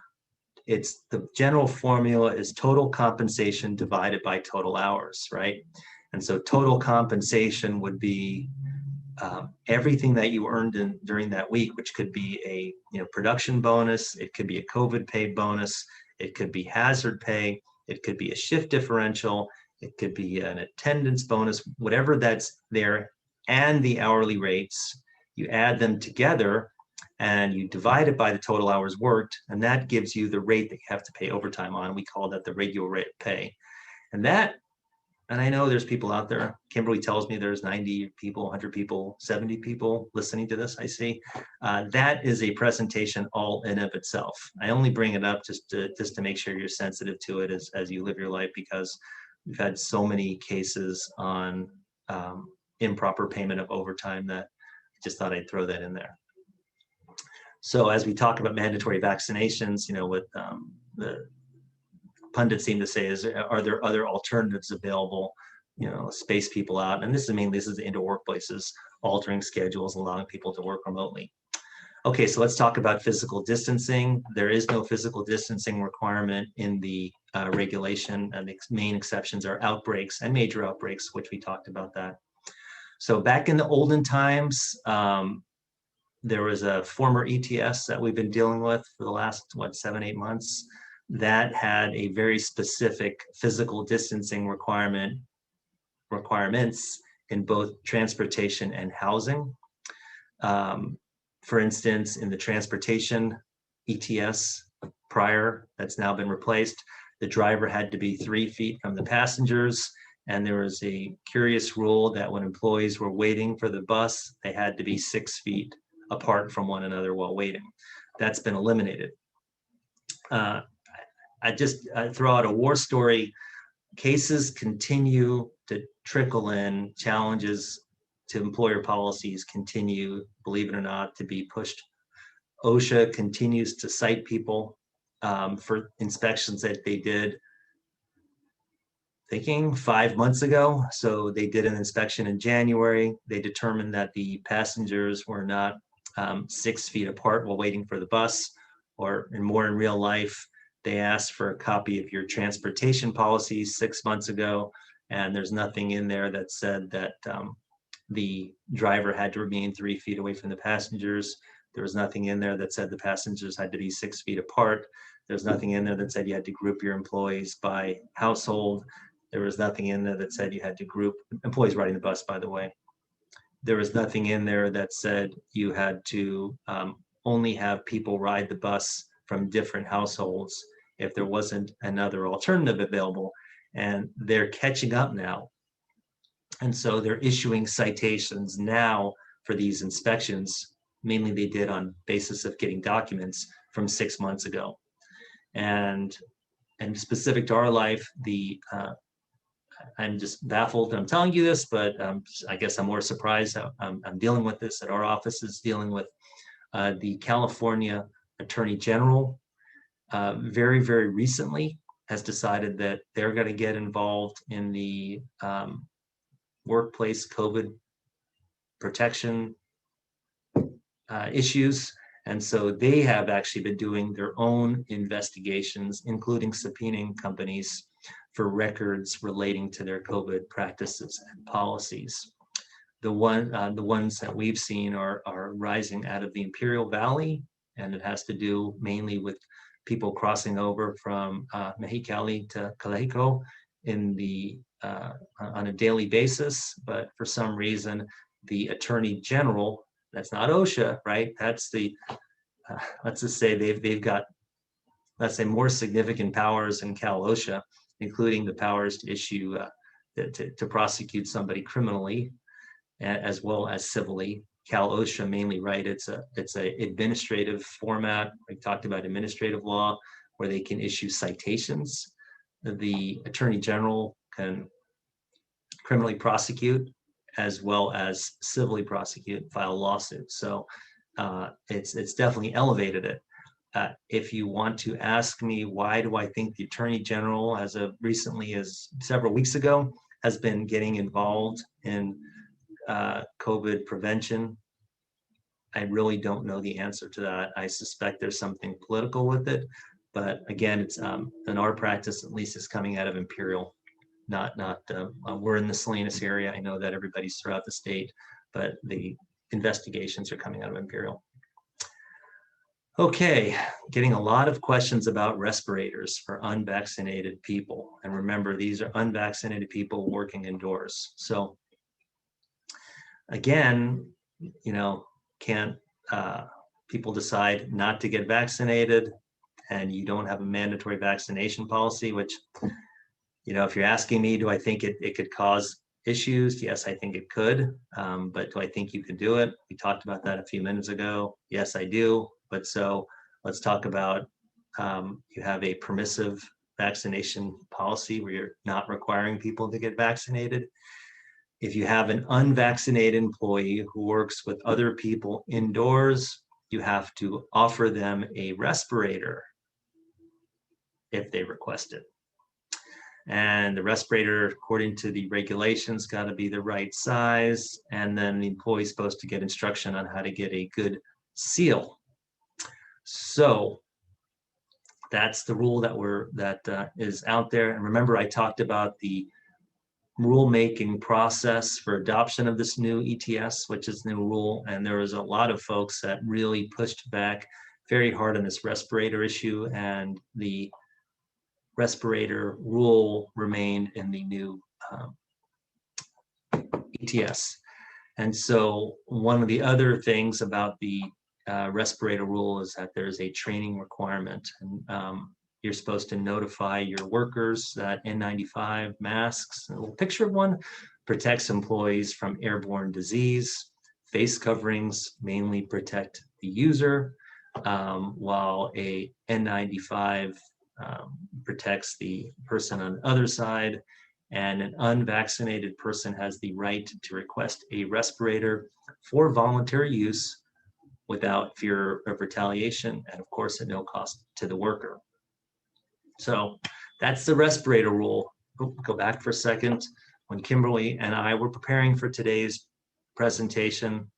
Speaker 2: it's the general formula is total compensation divided by total hours, right? And so total compensation would be everything that you earned during that week, which could be a production bonus, it could be a COVID paid bonus, it could be hazard pay, it could be a shift differential, it could be an attendance bonus, whatever that's there, and the hourly rates. You add them together and you divide it by the total hours worked, and that gives you the rate that you have to pay overtime on. We call that the regular rate of pay. And I know there's people out there, Kimberly tells me there's 90 people, 100 people, 70 people listening to this, I see. That is a presentation all in of itself. I only bring it up just to make sure you're sensitive to it as you live your life, because we've had so many cases on improper payment of overtime that I just thought I'd throw that in there. So as we talk about mandatory vaccinations, what the pundits seem to say is, are there other alternatives available, space people out? And this is into workplaces, altering schedules, allowing people to work remotely. Okay, so let's talk about physical distancing. There is no physical distancing requirement in the regulation, and the main exceptions are outbreaks and major outbreaks, which we talked about that. So back in the olden times, there was a former ETS that we've been dealing with for the last, 7-8 months. that had a very specific physical distancing requirements in both transportation and housing. For instance, in the transportation ETS prior, that's now been replaced, the driver had to be 3 feet from the passengers. And there was a curious rule that when employees were waiting for the bus, they had to be 6 feet apart from one another while waiting. That's been eliminated. I throw out a war story. Cases continue to trickle in. Challenges to employer policies continue, believe it or not, to be pushed. OSHA continues to cite people for inspections that they did, thinking 5 months ago. So they did an inspection in January. They determined that the passengers were not 6 feet apart while waiting for the bus, or more in real life, they asked for a copy of your transportation policy 6 months ago, and there's nothing in there that said that the driver had to remain 3 feet away from the passengers. There was nothing in there that said the passengers had to be 6 feet apart. There's nothing in there that said you had to group your employees by household. There was nothing in there that said you had to group employees riding the bus, by the way. There was nothing in there that said you had to only have people ride the bus from different households if there wasn't another alternative available. And they're catching up now. And so they're issuing citations now for these inspections. Mainly they did on basis of getting documents from 6 months ago. And specific to our life, I'm just baffled. I'm telling you this, but I guess I'm more surprised. I'm dealing with this at our office is dealing with the California Attorney General very, very recently has decided that they're going to get involved in the workplace COVID protection issues. And so they have actually been doing their own investigations, including subpoenaing companies for records relating to their COVID practices and policies. The ones that we've seen are rising out of the Imperial Valley, and it has to do mainly with people crossing over from Mexicali to Calexico on a daily basis. But for some reason, the Attorney General, that's not OSHA, right? That's the let's just say they've got, let's say, more significant powers in Cal OSHA, including the powers to issue to prosecute somebody criminally as well as civilly. Cal OSHA mainly, right? It's a administrative format. We talked about administrative law where they can issue citations. The Attorney General can criminally prosecute as well as civilly prosecute, file lawsuits. So it's definitely elevated it. If you want to ask me why do I think the Attorney General, as of recently as several weeks ago, has been getting involved in COVID prevention, I really don't know the answer to that. I suspect there's something political with it, but again, it's in our practice, at least, it's coming out of Imperial, not we're in the Salinas area. I know that everybody's throughout the state, but the investigations are coming out of Imperial. Okay, getting a lot of questions about respirators for unvaccinated people. And remember, these are unvaccinated people working indoors. So again, can't people decide not to get vaccinated and you don't have a mandatory vaccination policy, which, if you're asking me, do I think it could cause issues? Yes, I think it could. But do I think you can do it? We talked about that a few minutes ago. Yes, I do. But so let's talk about you have a permissive vaccination policy where you're not requiring people to get vaccinated. If you have an unvaccinated employee who works with other people indoors, you have to offer them a respirator if they request it. And the respirator, according to the regulations, got to be the right size. And then the employee is supposed to get instruction on how to get a good seal. So that's the rule that is out there. And remember, I talked about the rulemaking process for adoption of this new ETS, which is the new rule. And there was a lot of folks that really pushed back very hard on this respirator issue. And the respirator rule remained in the new ETS. And so one of the other things about the respirator rule is that there's a training requirement. And you're supposed to notify your workers that N95 masks, a little picture of one, protects employees from airborne disease. Face coverings mainly protect the user, while a N95 protects the person on the other side. And an unvaccinated person has the right to request a respirator for voluntary use without fear of retaliation, and of course at no cost to the worker. So that's the respirator rule. Go back for a second. When Kimberly and I were preparing for today's presentation,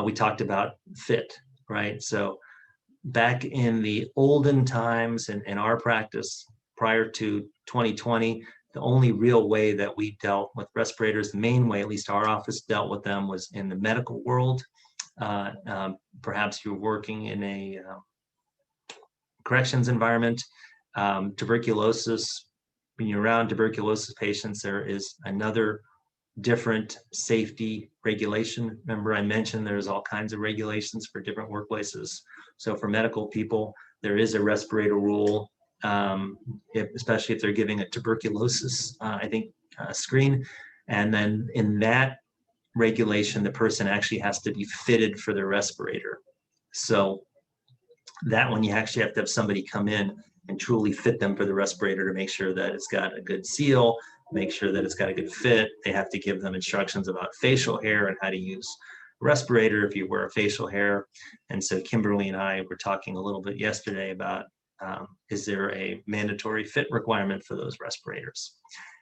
Speaker 2: we talked about fit, right? So back in the olden times in our practice prior to 2020, the only real way that we dealt with respirators, the main way, at least our office dealt with them, was in the medical world. Perhaps you're working in a corrections environment. Tuberculosis, when you're around tuberculosis patients, there is another different safety regulation. Remember, I mentioned there's all kinds of regulations for different workplaces. So for medical people, there is a respirator rule, especially if they're giving a tuberculosis, screen. And then in that regulation, the person actually has to be fitted for the respirator. So that one, you actually have to have somebody come in and truly fit them for the respirator to make sure that it's got a good seal, make sure that it's got a good fit. They have to give them instructions about facial hair and how to use a respirator if you wear a facial hair. And so Kimberly and I were talking a little bit yesterday about, is there a mandatory fit requirement for those respirators?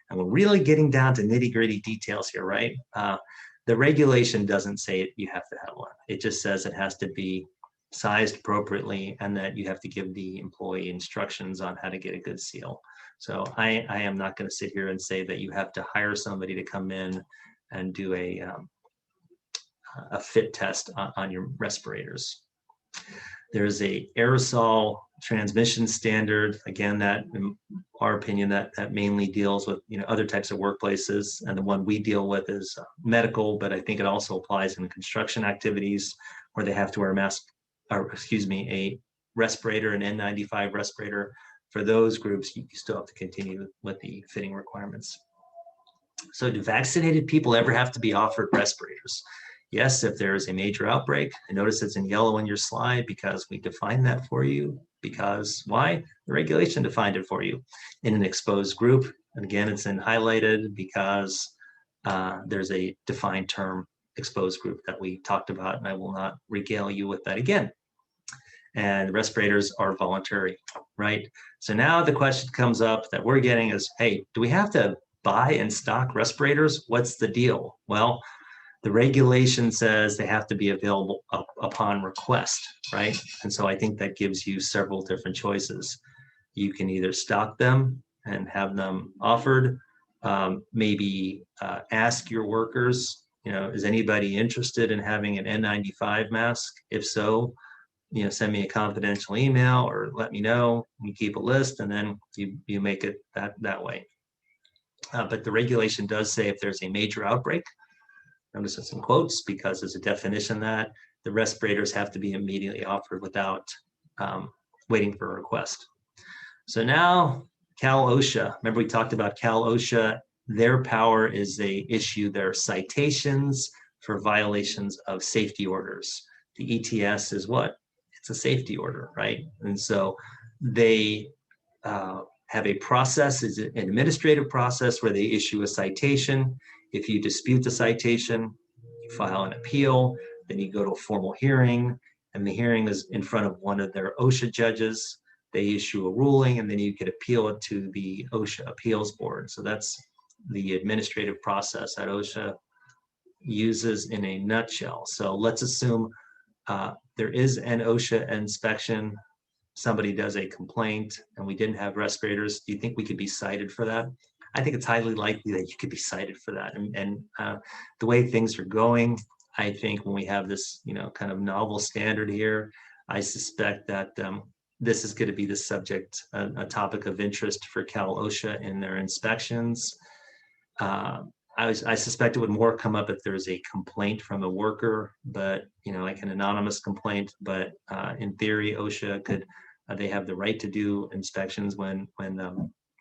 Speaker 2: And we're really getting down to nitty-gritty details here, right? The regulation doesn't say you have to have one. It just says it has to be sized appropriately and that you have to give the employee instructions on how to get a good seal. So I am not going to sit here and say that you have to hire somebody to come in and do a fit test on your respirators. There's a aerosol transmission standard. Again, that, in our opinion, that mainly deals with other types of workplaces, and the one we deal with is medical, but I think it also applies in construction activities where they have to wear a mask, or excuse me, a respirator, an N95 respirator. For those groups, you still have to continue with the fitting requirements. So do vaccinated people ever have to be offered respirators? Yes, if there is a major outbreak. I notice it's in yellow in your slide because we defined that for you. Because why? The regulation defined it for you. In an exposed group, and again, it's in highlighted because there's a defined term, exposed group, that we talked about, and I will not regale you with that again. And respirators are voluntary, right? So now the question comes up that we're getting is, hey, do we have to buy and stock respirators? What's the deal? Well, the regulation says they have to be available upon request, right? And so I think that gives you several different choices. You can either stock them and have them offered, maybe ask your workers, is anybody interested in having an N95 mask? If so, send me a confidential email or let me know. You keep a list, and then you make it that way. But the regulation does say if there's a major outbreak, notice it's in quotes because there's a definition that the respirators have to be immediately offered without waiting for a request. So now Cal OSHA, remember we talked about Cal OSHA, their power is they issue their citations for violations of safety orders. The ETS is what? It's a safety order, right? And so they have a process, is an administrative process where they issue a citation. If you dispute the citation, you file an appeal, then you go to a formal hearing, and the hearing is in front of one of their OSHA judges. They issue a ruling, and then you could appeal it to the OSHA appeals board. So that's the administrative process that OSHA uses in a nutshell. So let's assume there is an OSHA inspection, somebody does a complaint, and we didn't have respirators. Do you think we could be cited for that? I think it's highly likely that you could be cited for that. And the way things are going, I think when we have this, kind of novel standard here, I suspect that this is going to be the subject, a topic of interest for Cal OSHA in their inspections. I suspect it would more come up if there's a complaint from a worker, but like an anonymous complaint. But in theory, OSHA could, they have the right to do inspections when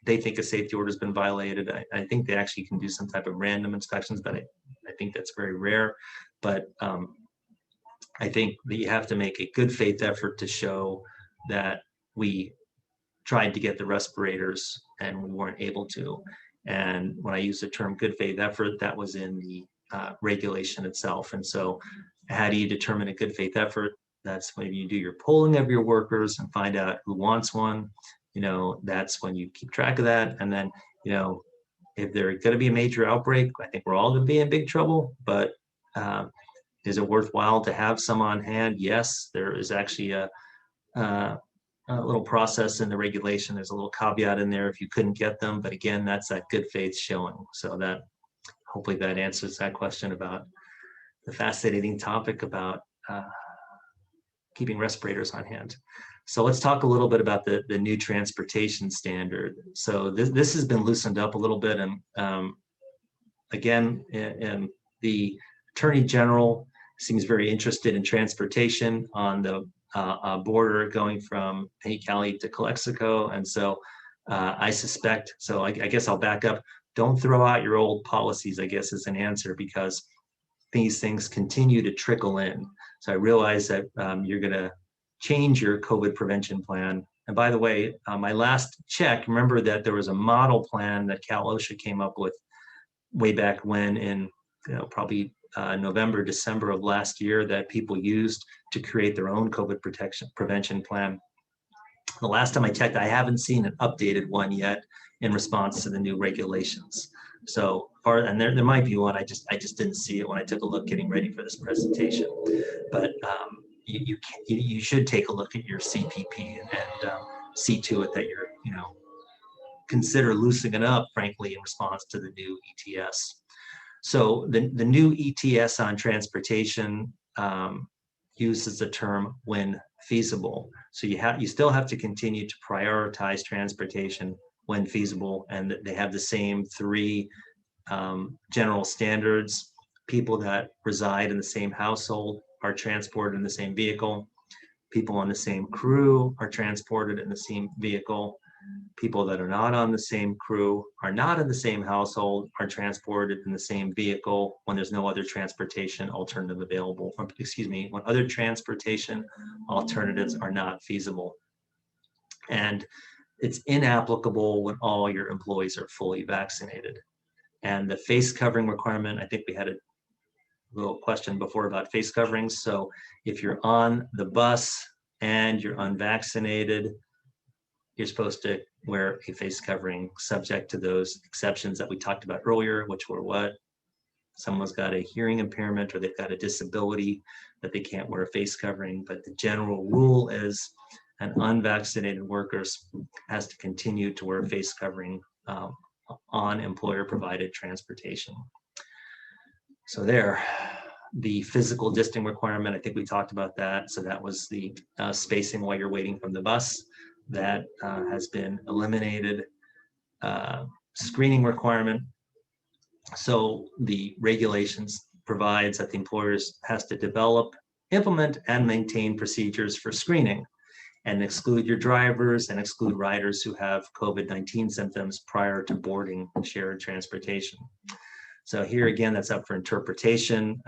Speaker 2: they think a safety order has been violated. I think they actually can do some type of random inspections, but I think that's very rare. But I think that you have to make a good faith effort to show that we tried to get the respirators and we weren't able to. And when I use the term good faith effort, that was in the regulation itself. And so how do you determine a good faith effort? That's when you do your polling of your workers and find out who wants one. That's when you keep track of that. And then, if there's going to be a major outbreak, I think we're all going to be in big trouble. But is it worthwhile to have some on hand? Yes, there is actually a little process in the regulation. There's a little caveat in there if you couldn't get them, but again, that's that good faith showing. So that hopefully that answers that question about the fascinating topic about keeping respirators on hand. So let's talk a little bit about the new transportation standard. So this has been loosened up a little bit, and again, the Attorney General seems very interested in transportation on the border going from Cali to Calexico. And so I suspect, so I guess I'll back up. Don't throw out your old policies, I guess, is an answer, because these things continue to trickle in. So I realize that you're going to change your COVID prevention plan. And by the way, my last check, remember that there was a model plan that Cal OSHA came up with way back when in probably November, December of last year that people used to create their own COVID prevention plan. The last time I checked, I haven't seen an updated one yet in response to the new regulations. So far, and there might be one. I just didn't see it when I took a look getting ready for this presentation. But you should take a look at your CPP and see to it that you're consider loosening it up, frankly, in response to the new ETS. So the new ETS on transportation uses the term when feasible. So you still have to continue to prioritize transportation when feasible, and they have the same three general standards. People that reside in the same household are transported in the same vehicle. People on the same crew are transported in the same vehicle. People that are not on the same crew, are not in the same household, are transported in the same vehicle when there's no other transportation alternative available. When other transportation alternatives are not feasible. And it's inapplicable when all your employees are fully vaccinated. And the face covering requirement, I think we had a little question before about face coverings. So if you're on the bus and you're unvaccinated, you're supposed to wear a face covering, subject to those exceptions that we talked about earlier, which were what? Someone's got a hearing impairment or they've got a disability that they can't wear a face covering. But the general rule is an unvaccinated worker has to continue to wear a face covering on employer provided transportation. So there, the physical distancing requirement, I think we talked about that. So that was the spacing while you're waiting from the bus. That has been eliminated. Screening requirement. So the regulations provides that the employers has to develop, implement, and maintain procedures for screening, and exclude your drivers and exclude riders who have COVID-19 symptoms prior to boarding shared transportation. So here again, that's up for interpretation.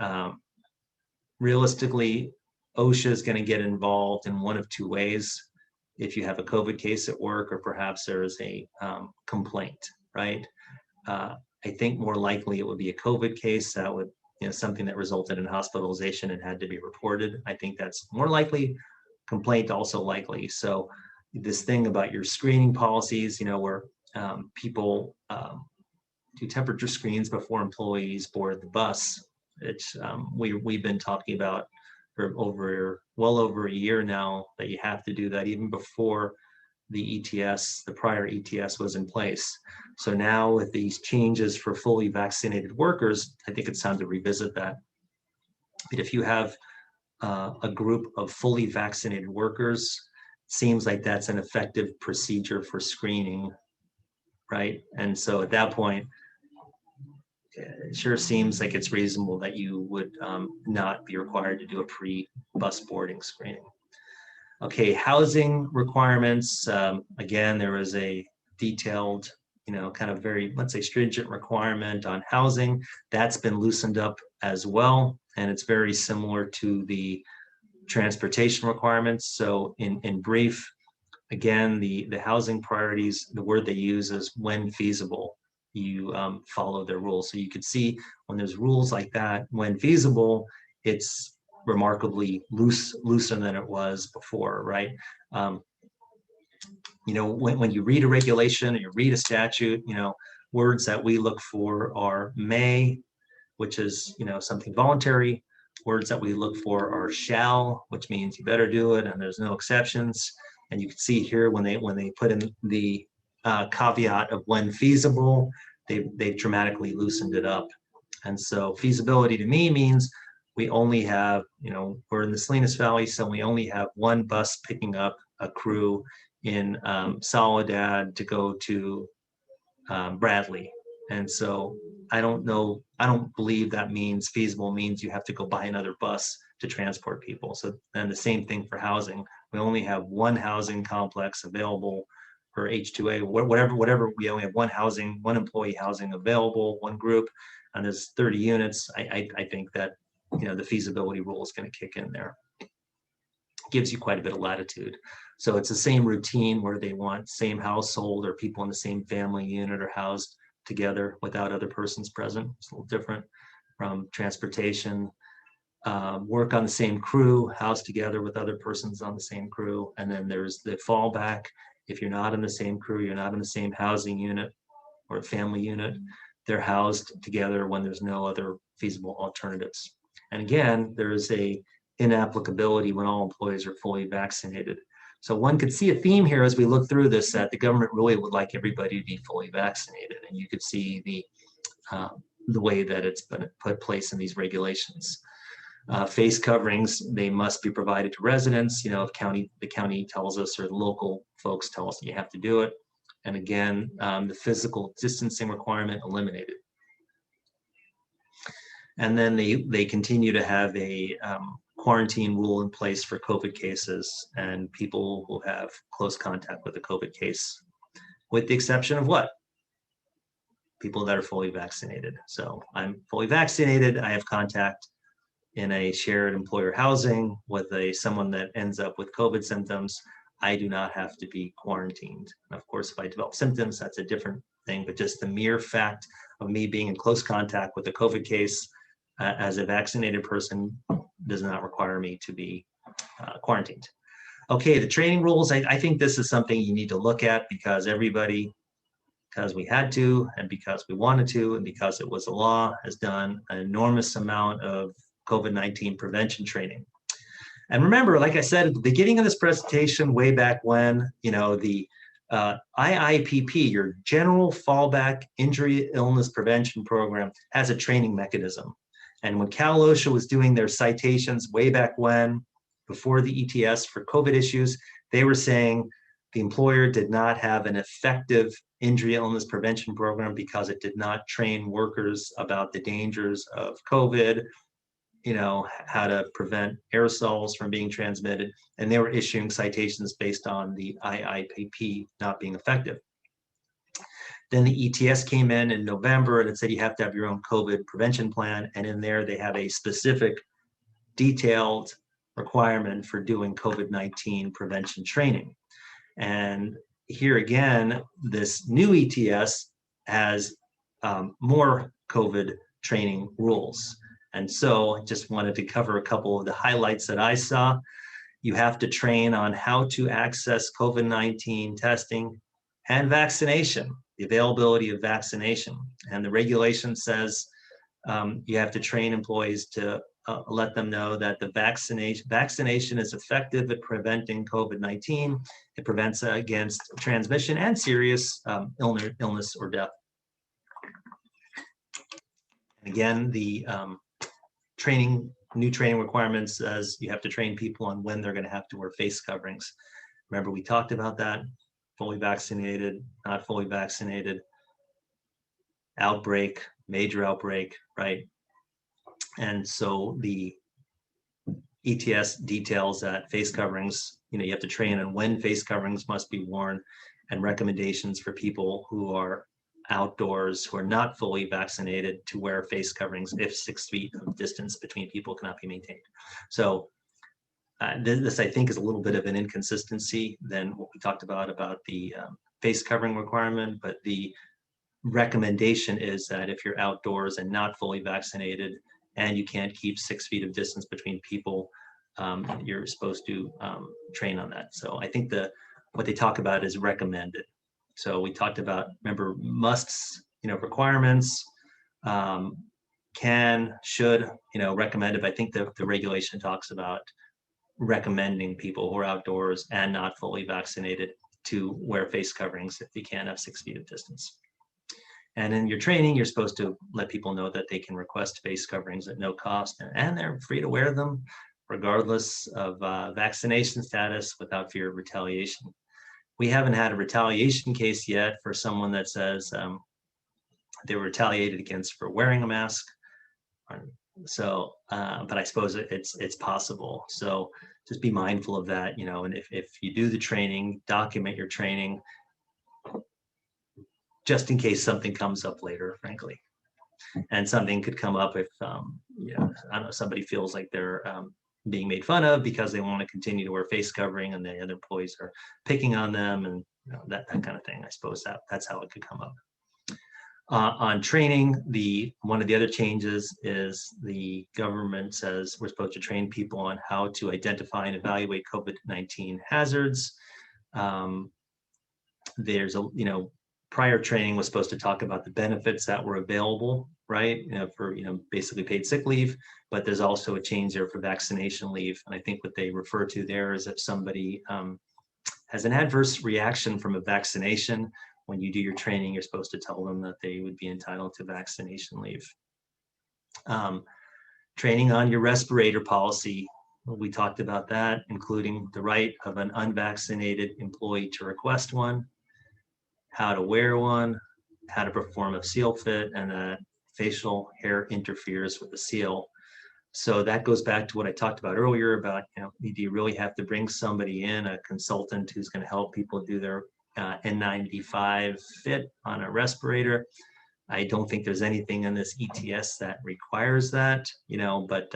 Speaker 2: Realistically, OSHA is going to get involved in one of two ways. If you have a COVID case at work, or perhaps there is a complaint, right? I think more likely it would be a COVID case that would, something that resulted in hospitalization and had to be reported. I think that's more likely. Complaint also likely. So this thing about your screening policies, where people do temperature screens before employees board the bus, which we've been talking about for well over a year now, that you have to do that even before the prior ETS was in place. So now with these changes for fully vaccinated workers, I think it's time to revisit that. But if you have a group of fully vaccinated workers, seems like that's an effective procedure for screening, right? And so at that point, it sure seems like it's reasonable that you would not be required to do a pre-bus boarding screening. Okay, housing requirements. Again, there was a detailed, kind of very, let's say, stringent requirement on housing. That's been loosened up as well, and it's very similar to the transportation requirements. So in brief, again, the housing priorities, the word they use is when feasible, you follow their rules. So you could see when there's rules like that, when feasible, it's remarkably looser than it was before, right? When you read a regulation or you read a statute, words that we look for are may, which is, something voluntary. Words that we look for are shall, which means you better do it and there's no exceptions. And you can see here when they put in the caveat of when feasible, they've dramatically loosened it up. And so feasibility to me means we only have, we're in the Salinas Valley, so we only have one bus picking up a crew in Soledad to go to Bradley. And so I don't believe that means feasible means you have to go buy another bus to transport people. So then the same thing for housing. We only have one housing complex available for H2A, whatever. We only have one employee housing available, one group, and there's 30 units. I think that, the feasibility rule is going to kick in there. Gives you quite a bit of latitude. So it's the same routine where they want same household or people in the same family unit are housed together without other persons present. It's a little different from transportation. Work on the same crew, housed together with other persons on the same crew. And then there's the fallback. If you're not in the same crew, you're not in the same housing unit or family unit, they're housed together when there's no other feasible alternatives. And again, there is a inapplicability when all employees are fully vaccinated. So one could see a theme here as we look through this, that the government really would like everybody to be fully vaccinated. And you could see the way that it's been put place in these regulations. Face coverings, they must be provided to residents. If the county tells us or the local folks tell us that you have to do it. And again, the physical distancing requirement eliminated. And then they continue to have a quarantine rule in place for COVID cases and people who have close contact with a COVID case, with the exception of what? People that are fully vaccinated. So I'm fully vaccinated. I have contact in a shared employer housing with someone that ends up with COVID symptoms. I do not have to be quarantined. And of course, if I develop symptoms, that's a different thing, but just the mere fact of me being in close contact with a COVID case as a vaccinated person does not require me to be quarantined. Okay, the training rules, I think this is something you need to look at because because we had to, and because we wanted to, and because it was a law, has done an enormous amount of COVID-19 prevention training. And remember, like I said at the beginning of this presentation, way back when, the IIPP, your General Fallback Injury Illness Prevention Program, has a training mechanism. And when Cal OSHA was doing their citations way back when, before the ETS for COVID issues, they were saying the employer did not have an effective injury illness prevention program because it did not train workers about the dangers of COVID, how to prevent aerosols from being transmitted. And they were issuing citations based on the IIPP not being effective. Then the ETS came in November and it said you have to have your own COVID prevention plan. And in there, they have a specific detailed requirement for doing COVID-19 prevention training. And here again, this new ETS has more COVID training rules. And so I just wanted to cover a couple of the highlights that I saw. You have to train on how to access COVID-19 testing and vaccination, the availability of vaccination. And the regulation says you have to train employees to let them know that the vaccination is effective at preventing COVID-19. It prevents against transmission and serious illness or death. And again, the new training requirements says you have to train people on when they're going to have to wear face coverings. Remember, we talked about that, fully vaccinated, not fully vaccinated, outbreak, major outbreak, right? And so the ETS details that face coverings, you have to train on when face coverings must be worn, and recommendations for people who are outdoors, who are not fully vaccinated, to wear face coverings if 6 feet of distance between people cannot be maintained. So this, I think, is a little bit of an inconsistency than what we talked about the face covering requirement, but the recommendation is that if you're outdoors and not fully vaccinated and you can't keep 6 feet of distance between people, you're supposed to train on that. So I think what they talk about is recommended. So we talked about, remember, musts, requirements, can, should, recommended. But I think the regulation talks about recommending people who are outdoors and not fully vaccinated to wear face coverings if they can't have 6 feet of distance. And in your training, you're supposed to let people know that they can request face coverings at no cost, and they're free to wear them regardless of vaccination status without fear of retaliation. We haven't had a retaliation case yet for someone that says they were retaliated against for wearing a mask. So, but I suppose it's possible. So just be mindful of that, and if you do the training, document your training, just in case something comes up later, frankly. And something could come up if, I don't know, somebody feels like they're being made fun of because they want to continue to wear face covering and the other employees are picking on them, and that kind of thing. I suppose that's how it could come up. On training, one of the other changes is the government says we're supposed to train people on how to identify and evaluate COVID-19 hazards. There's prior training was supposed to talk about the benefits that were available, right? For basically paid sick leave, but there's also a change there for vaccination leave. And I think what they refer to there is if somebody has an adverse reaction from a vaccination, when you do your training, you're supposed to tell them that they would be entitled to vaccination leave. Training on your respirator policy, we talked about that, including the right of an unvaccinated employee to request one, how to wear one, how to perform a seal fit, and that facial hair interferes with the seal. So that goes back to what I talked about earlier about, do you really have to bring somebody in, a consultant who's going to help people do their N95 fit on a respirator? I don't think there's anything in this ETS that requires that, but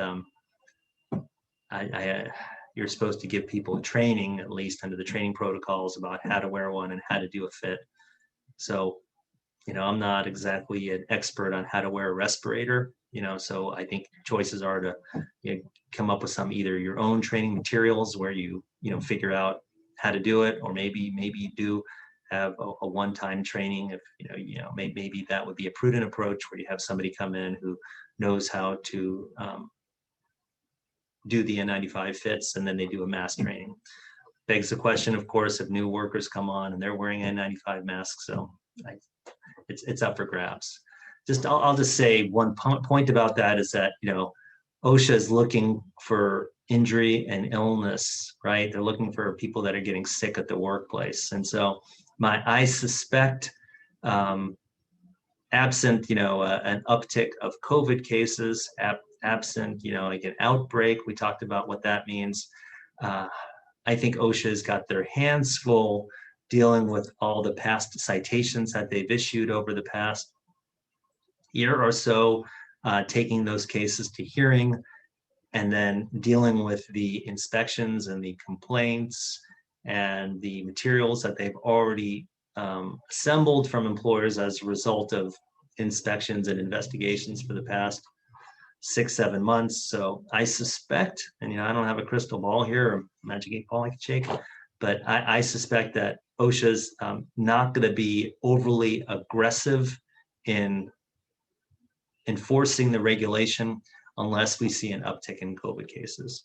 Speaker 2: you're supposed to give people training, at least under the training protocols, about how to wear one and how to do a fit. So, I'm not exactly an expert on how to wear a respirator, so I think choices are to come up with either your own training materials where you figure out how to do it, or maybe you do have a one-time training. If maybe that would be a prudent approach where you have somebody come in who knows how to do the N95 fits, and then they do a mask training. Begs the question, of course, if new workers come on and they're wearing N95 masks, so it's up for grabs. I'll just say one point about that is that OSHA is looking for injury and illness, right? They're looking for people that are getting sick at the workplace, and so I suspect, absent an uptick of COVID cases, absent like an outbreak, we talked about what that means. I think OSHA's got their hands full dealing with all the past citations that they've issued over the past year or so, taking those cases to hearing, and then dealing with the inspections and the complaints and the materials that they've already assembled from employers as a result of inspections and investigations for the past 6-7 months. So I suspect, and I don't have a crystal ball here or magic 8 ball I can shake, but I suspect that OSHA's not going to be overly aggressive in enforcing the regulation unless we see an uptick in COVID cases.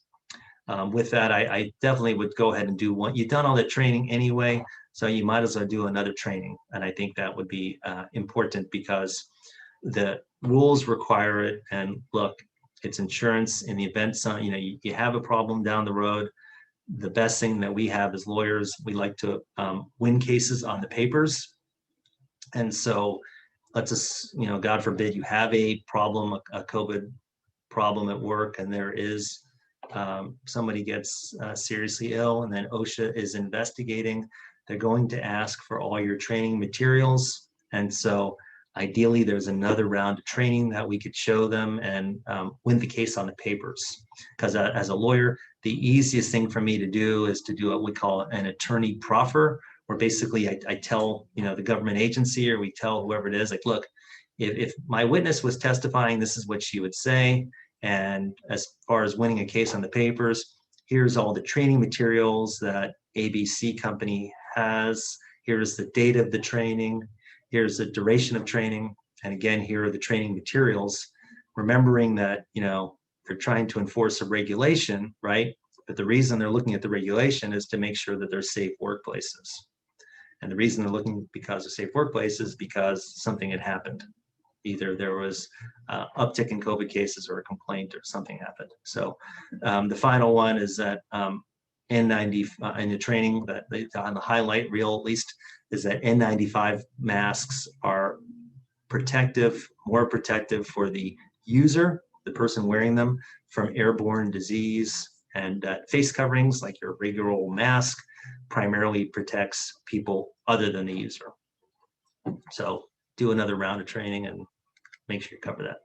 Speaker 2: With that, I definitely would go ahead and do one. You've done all the training anyway, so you might as well do another training. And I think that would be important because the rules require it. And look, it's insurance in the event you have a problem down the road. the best thing that we have as lawyers, we like to win cases on the papers. And so let's just, God forbid you have a problem, a COVID problem at work, and there is somebody gets seriously ill, and then OSHA is investigating. They're going to ask for all your training materials. And so ideally there's another round of training that we could show them and win the case on the papers. Because as a lawyer, the easiest thing for me to do is to do what we call an attorney proffer, where basically I tell the government agency, or we tell whoever it is, like, look, if my witness was testifying, this is what she would say. And as far as winning a case on the papers, here's all the training materials that ABC company has. Here's the date of the training. Here's the duration of training. And again, here are the training materials, remembering that, they're trying to enforce a regulation, right? But the reason they're looking at the regulation is to make sure that they're safe workplaces. And the reason they're looking because of safe workplaces is because something had happened. Either there was uptick in COVID cases or a complaint or something happened. So the final one is that N90 in the training, that on the highlight reel at least, is that N95 masks are protective, more protective for the user, the person wearing them, from airborne disease. And face coverings, like your regular old mask, primarily protects people other than the user. So do another round of training and make sure you cover that.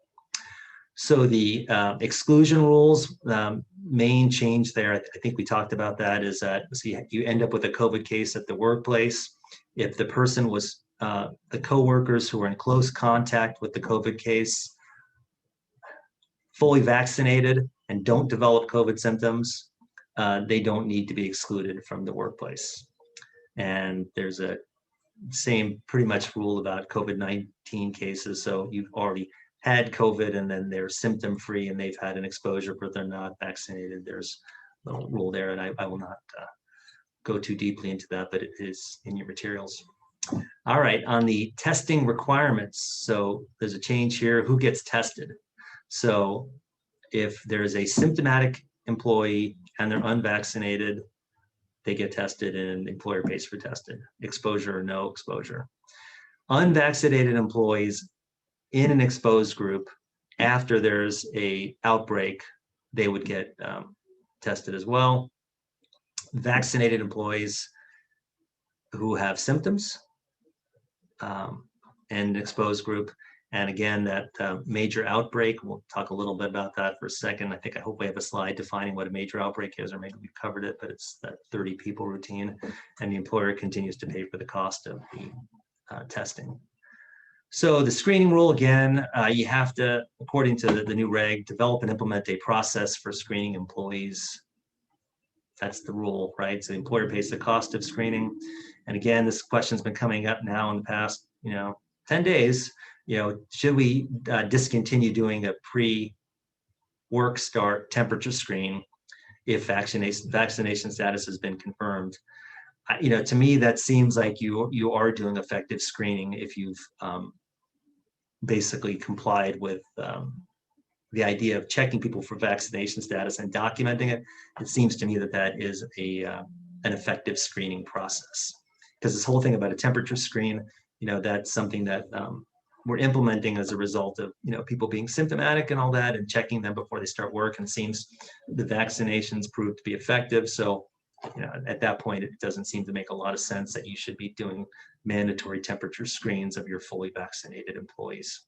Speaker 2: So the exclusion rules, main change there, I think we talked about that, is that you end up with a COVID case at the workplace. If the person was, the coworkers who were in close contact with the COVID case, fully vaccinated and don't develop COVID symptoms, they don't need to be excluded from the workplace. And there's a same pretty much rule about COVID-19 cases. So you've already had COVID and then they're symptom free and they've had an exposure, but they're not vaccinated. There's a little rule there, and I will not go too deeply into that, but it is in your materials. All right, on the testing requirements. So there's a change here. Who gets tested? So if there's a symptomatic employee and they're unvaccinated, they get tested and the employer pays for tested, exposure or no exposure. Unvaccinated employees in an exposed group, after there's a outbreak, they would get tested as well. Vaccinated employees who have symptoms and exposed group. And again, that major outbreak, we'll talk a little bit about that for a second. I hope we have a slide defining what a major outbreak is, or maybe we've covered it, but it's that 30 people routine, and the employer continues to pay for the cost of the testing. So the screening rule, again, you have to, according to the new reg, develop and implement a process for screening employees. That's the rule, right? So the employer pays the cost of screening. And again, this question's been coming up now in the past, 10 days. Should we discontinue doing a pre-work start temperature screen if vaccination status has been confirmed? To me, that seems like you are doing effective screening if you've basically complied with the idea of checking people for vaccination status and documenting it. It seems to me that is an effective screening process. Because this whole thing about a temperature screen, that's something that we're implementing as a result of people being symptomatic and all that, and checking them before they start work. And it seems the vaccinations proved to be effective. So at that point, it doesn't seem to make a lot of sense that you should be doing mandatory temperature screens of your fully vaccinated employees.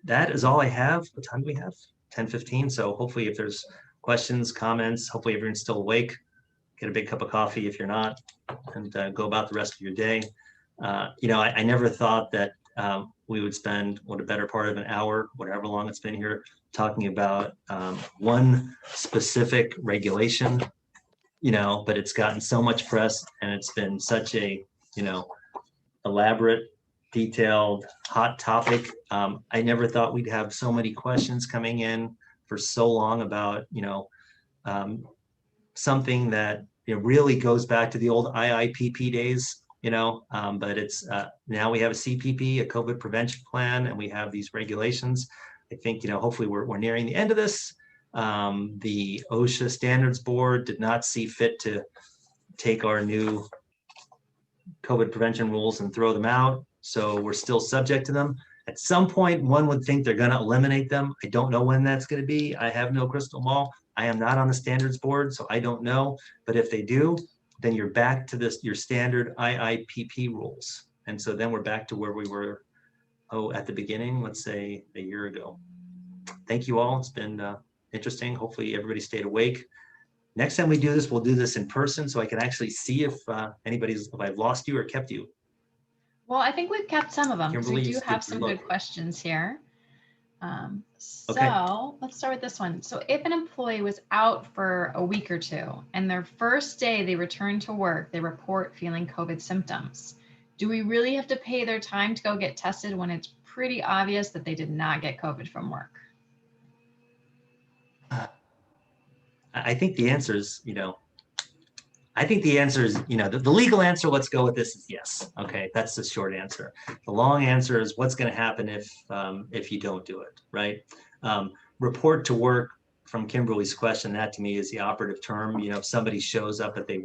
Speaker 2: That is all I have. What time do we have? 10:15. So hopefully if there's questions, comments, hopefully everyone's still awake. Get a big cup of coffee if you're not, and go about the rest of your day. I never thought that we would spend a better part of an hour, whatever long it's been here, talking about one specific regulation, but it's gotten so much press and it's been such a, elaborate, detailed, hot topic. I never thought we'd have so many questions coming in for so long about, something that really goes back to the old IIPP days, but it's now we have a CPP, a COVID prevention plan, and we have these regulations. I think, hopefully we're nearing the end of this. The OSHA Standards Board did not see fit to take our new COVID prevention rules and throw them out. So we're still subject to them. At some point, one would think they're going to eliminate them. I don't know when that's going to be. I have no crystal ball. I am not on the standards board, so I don't know. But if they do, then you're back to your standard IIPP rules. And so then we're back to where we were, at the beginning, let's say a year ago. Thank you all. It's been interesting. Hopefully everybody stayed awake. Next time we do this, we'll do this in person so I can actually see if if I've lost you or kept you.
Speaker 1: Well, I think we've kept some of them because we
Speaker 2: Kimberly,
Speaker 1: do have some good questions here.
Speaker 2: Okay.
Speaker 1: So let's start with this one. So if an employee was out for a week or two and their first day they return to work, they report feeling COVID symptoms, do we really have to pay their time to go get tested when it's pretty obvious that they did not get COVID from work?
Speaker 2: I think the answer is, I think the answer is, the legal answer, let's go with this, is yes. Okay, that's the short answer. The long answer is what's going to happen if you don't do it, right? Report to work, from Kimberly's question, that to me is the operative term. If somebody shows up at the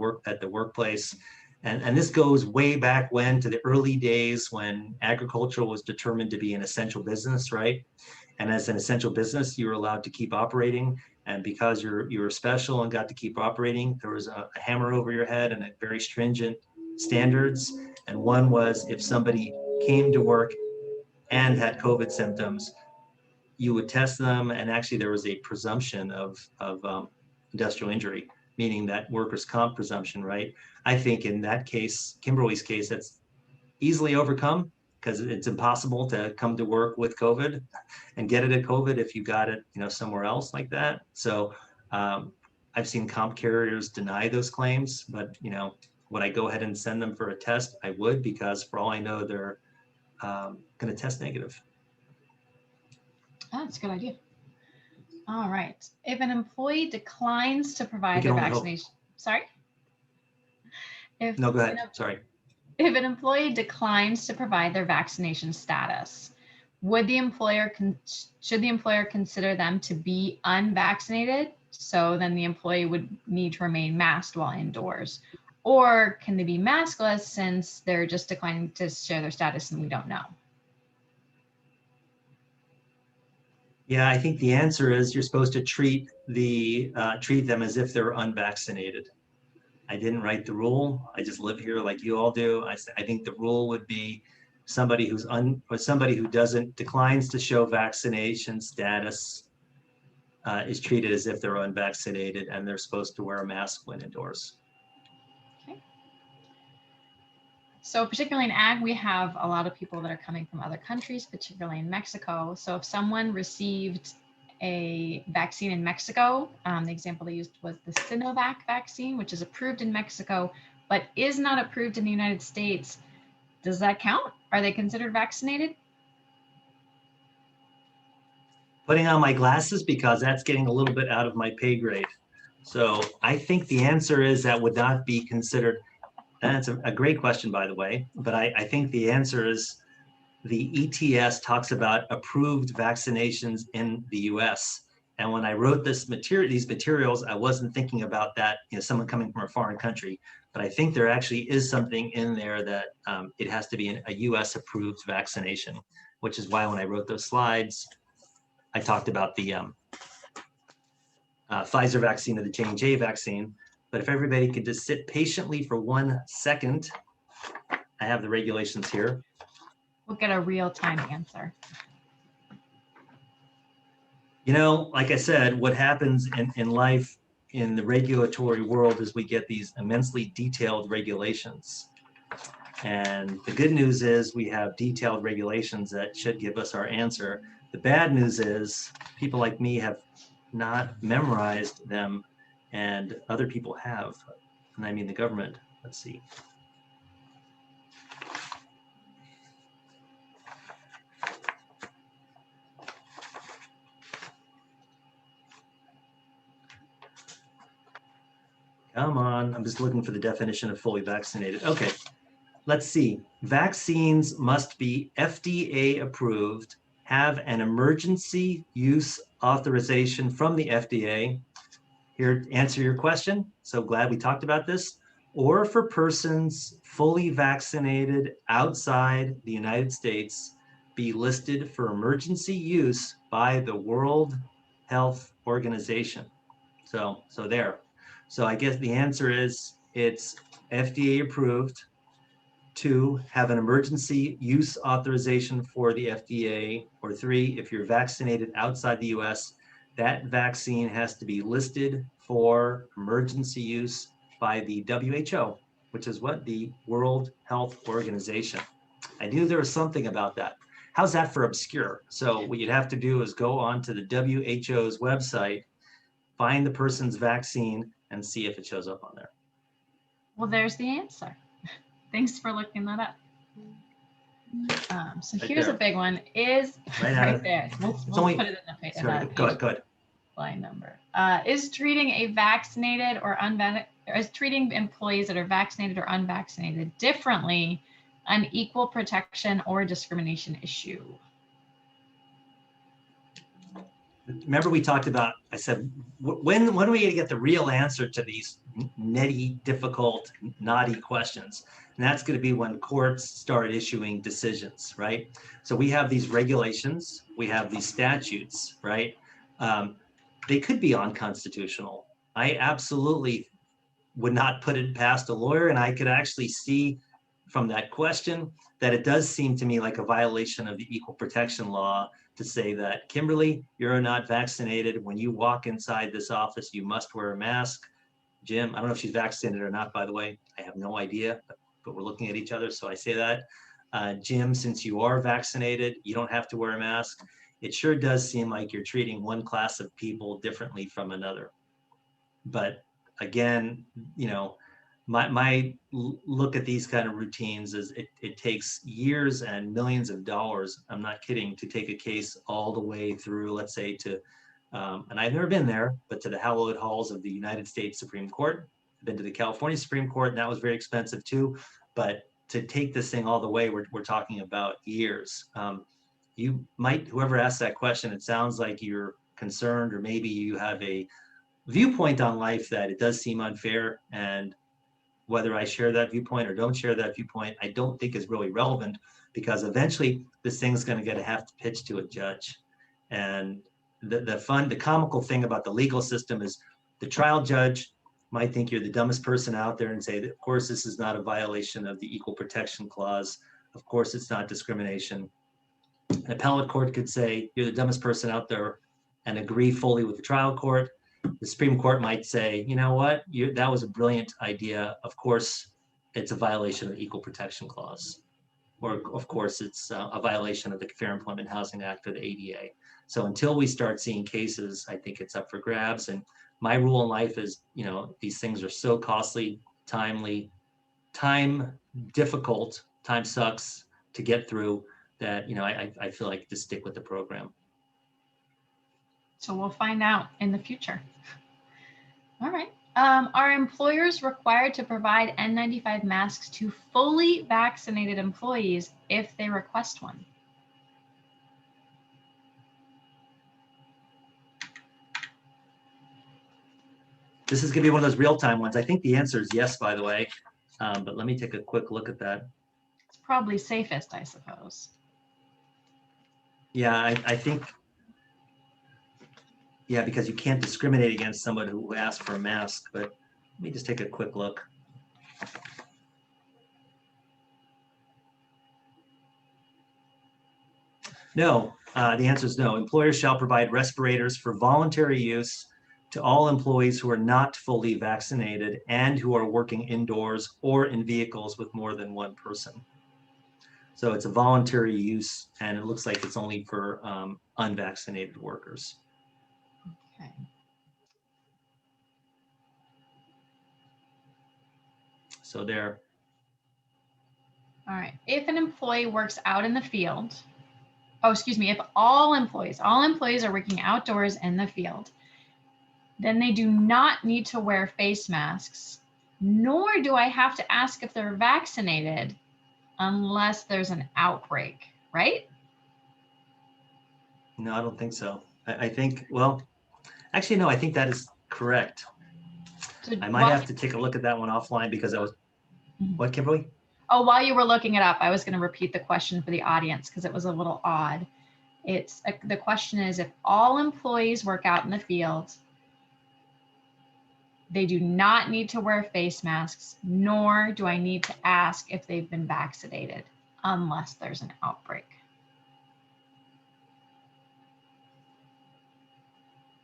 Speaker 2: workplace, and this goes way back when, to the early days when agriculture was determined to be an essential business, right? And as an essential business, you were allowed to keep operating. And because you were special and got to keep operating, there was a hammer over your head and a very stringent standards. And one was, if somebody came to work and had COVID symptoms, you would test them. And actually there was a presumption of industrial injury, meaning that workers' comp presumption, right? I think in that case, Kimberly's case, that's easily overcome, because it's impossible to come to work with COVID and get it at COVID if you got it, somewhere else like that. So I've seen comp carriers deny those claims, but would I go ahead and send them for a test? I would, because for all I know, they're going to test negative.
Speaker 1: Oh, that's a good idea. All right. If an employee declines to provide their vaccination, sorry?
Speaker 2: No, go ahead. Sorry.
Speaker 1: If an employee declines to provide their vaccination status, should the employer consider them to be unvaccinated? So then the employee would need to remain masked while indoors. Or can they be maskless since they're just declining to share their status and we don't know?
Speaker 2: Yeah, I think the answer is you're supposed to treat them as if they're unvaccinated. I didn't write the rule. I just live here like you all do. I think the rule would be somebody who declines to show vaccination status is treated as if they're unvaccinated, and they're supposed to wear a mask when indoors.
Speaker 1: Okay. So particularly in ag, we have a lot of people that are coming from other countries, particularly in Mexico. So if someone received a vaccine in Mexico, the example they used was the Sinovac vaccine, which is approved in Mexico, but is not approved in the United States. Does that count? Are they considered vaccinated?
Speaker 2: Putting on my glasses, because that's getting a little bit out of my pay grade. So I think the answer is that would not be considered. That's a great question, by the way, but I think the answer is the ETS talks about approved vaccinations in the US. And when I wrote these materials, I wasn't thinking about that, someone coming from a foreign country, but I think there actually is something in there that it has to be a US approved vaccination, which is why when I wrote those slides, I talked about the Pfizer vaccine or the J&J vaccine. But if everybody could just sit patiently for 1 second, I have the regulations here.
Speaker 1: We'll get a real-time answer.
Speaker 2: Like I said, what happens in life in the regulatory world is we get these immensely detailed regulations. And the good news is we have detailed regulations that should give us our answer. The bad news is people like me have not memorized them, and other people have, and I mean the government. Let's see. Come on, I'm just looking for the definition of fully vaccinated. Okay, let's see. Vaccines must be FDA approved, have an emergency use authorization from the FDA. Here to answer your question. So glad we talked about this. Or for persons fully vaccinated outside the United States, be listed for emergency use by the World Health Organization. So there. So I guess the answer is it's FDA approved. 2, have an emergency use authorization for the FDA. Or 3, if you're vaccinated outside the US, that vaccine has to be listed for emergency use by the WHO, which is what? The World Health Organization. I knew there was something about that. How's that for obscure? So what you'd have to do is go onto the WHO's website, find the person's vaccine, and see if it shows up on there.
Speaker 1: Well, there's the answer. Thanks for looking that up. So
Speaker 2: Right
Speaker 1: here's
Speaker 2: there.
Speaker 1: a big one. Is right there. We'll
Speaker 2: only,
Speaker 1: put it in the
Speaker 2: sorry, go ahead.
Speaker 1: Line number. Is treating a vaccinated or is treating employees that are vaccinated or unvaccinated differently an equal protection or discrimination issue?
Speaker 2: Remember we talked about, I said, when are we going to get the real answer to these nitty, difficult, naughty questions? And that's going to be when courts start issuing decisions, right? So we have these regulations, we have these statutes, right? They could be unconstitutional. I absolutely would not put it past a lawyer, and I could actually see from that question that it does seem to me like a violation of the equal protection law to say that, Kimberly, you're not vaccinated. When you walk inside this office, you must wear a mask. Jim, I don't know if she's vaccinated or not, by the way. I have no idea, but we're looking at each other, so I say that. Jim, since you are vaccinated, you don't have to wear a mask. It sure does seem like you're treating one class of people differently from another. But again, you know, my look at these kind of routines is it takes years and millions of dollars, I'm not kidding, to take a case all the way through, let's say, to, and I've never been there, but to the hallowed halls of the United States Supreme Court. I've been to the California Supreme Court, and that was very expensive too. But to take this thing all the way, we're talking about years. You might, whoever asked that question, it sounds like you're concerned, or maybe you have a viewpoint on life that it does seem unfair, and whether I share that viewpoint or don't share that viewpoint, I don't think is really relevant, because eventually this thing's going to have to pitch to a judge. And the comical thing about the legal system is the trial judge might think you're the dumbest person out there and say, of course, this is not a violation of the Equal Protection Clause. Of course, it's not discrimination. An appellate court could say, you're the dumbest person out there, and agree fully with the trial court. The Supreme Court might say, you know what, that was a brilliant idea. Of course, it's a violation of the Equal Protection Clause. Or of course, it's a violation of the Fair Employment Housing Act or the ADA. So until we start seeing cases, I think it's up for grabs. And my rule in life is, you know, these things are so costly, time difficult, time sucks to get through, that, you know, I feel like to stick with the program.
Speaker 1: So we'll find out in the future. All right. Are employers required to provide N95 masks to fully vaccinated employees if they request one?
Speaker 2: This is going to be one of those real-time ones. I think the answer is yes, by the way, but let me take a quick look at that.
Speaker 1: It's probably safest, I suppose.
Speaker 2: Yeah, I think, yeah, because you can't discriminate against someone who asks for a mask, but let me just take a quick look. No, the answer is no. Employers shall provide respirators for voluntary use to all employees who are not fully vaccinated and who are working indoors or in vehicles with more than one person. So it's a voluntary use, and it looks like it's only for unvaccinated workers.
Speaker 1: Okay.
Speaker 2: So there.
Speaker 1: All right. If an employee works out in the field, if all employees are working outdoors in the field, then they do not need to wear face masks, nor do I have to ask if they're vaccinated unless there's an outbreak, right?
Speaker 2: No, I don't think so. I think, well, actually, no, I think that is correct.
Speaker 1: So
Speaker 2: I might have to take a look at that one offline because I was, what, Kimberly?
Speaker 1: Oh, while you were looking it up, I was going to repeat the question for the audience because it was a little odd. It's the question is, if all employees work out in the field, they do not need to wear face masks, nor do I need to ask if they've been vaccinated unless there's an outbreak.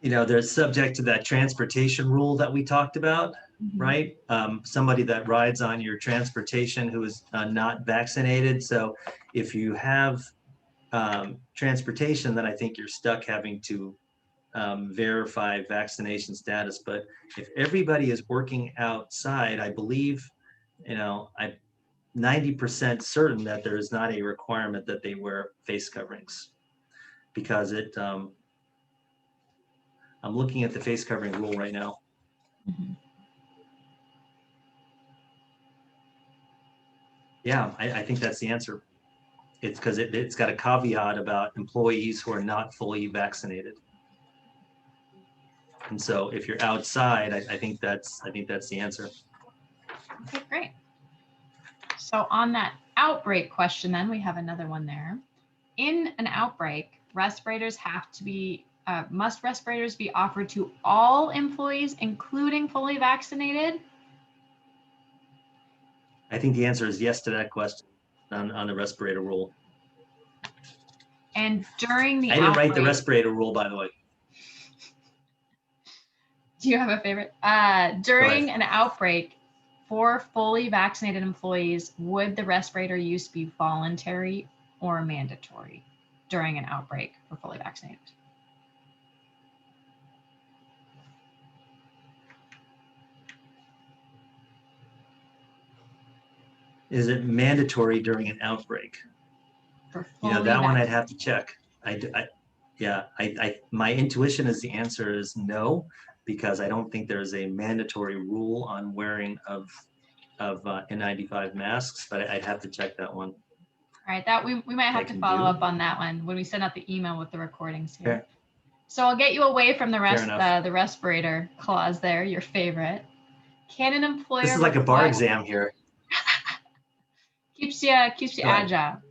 Speaker 2: You know, they're subject to that transportation rule that we talked about, right? Somebody that rides on your transportation who is not vaccinated. So if you have transportation, then I think you're stuck having to verify vaccination status. But if everybody is working outside, I believe, you know, I'm 90% certain that there is not a requirement that they wear face coverings because it, I'm looking at the face covering rule right now. Yeah, I think that's the answer. It's because it's got a caveat about employees who are not fully vaccinated. And so if you're outside, I think that's the answer.
Speaker 1: Okay, great. So on that outbreak question, then we have another one there. In an outbreak, respirators have to be, must respirators be offered to all employees, including fully vaccinated?
Speaker 2: I think the answer is yes to that question on the respirator rule.
Speaker 1: And during the
Speaker 2: I didn't
Speaker 1: outbreak,
Speaker 2: write the respirator rule, by the way.
Speaker 1: do you have a favorite? During an outbreak for fully vaccinated employees, would the respirator use be voluntary or mandatory during an outbreak for fully vaccinated?
Speaker 2: Is it mandatory during an outbreak? You know, that one I'd have to check. My intuition is the answer is no, because I don't think there's a mandatory rule on wearing of N95 masks, but I'd have to check that one.
Speaker 1: All right, that we might have to follow up on that one when we send out the email with the recordings here.
Speaker 2: Fair.
Speaker 1: So I'll get you away from the respirator clause there, your favorite. Can an employer?
Speaker 2: This is like a bar exam here.
Speaker 1: keeps you agile.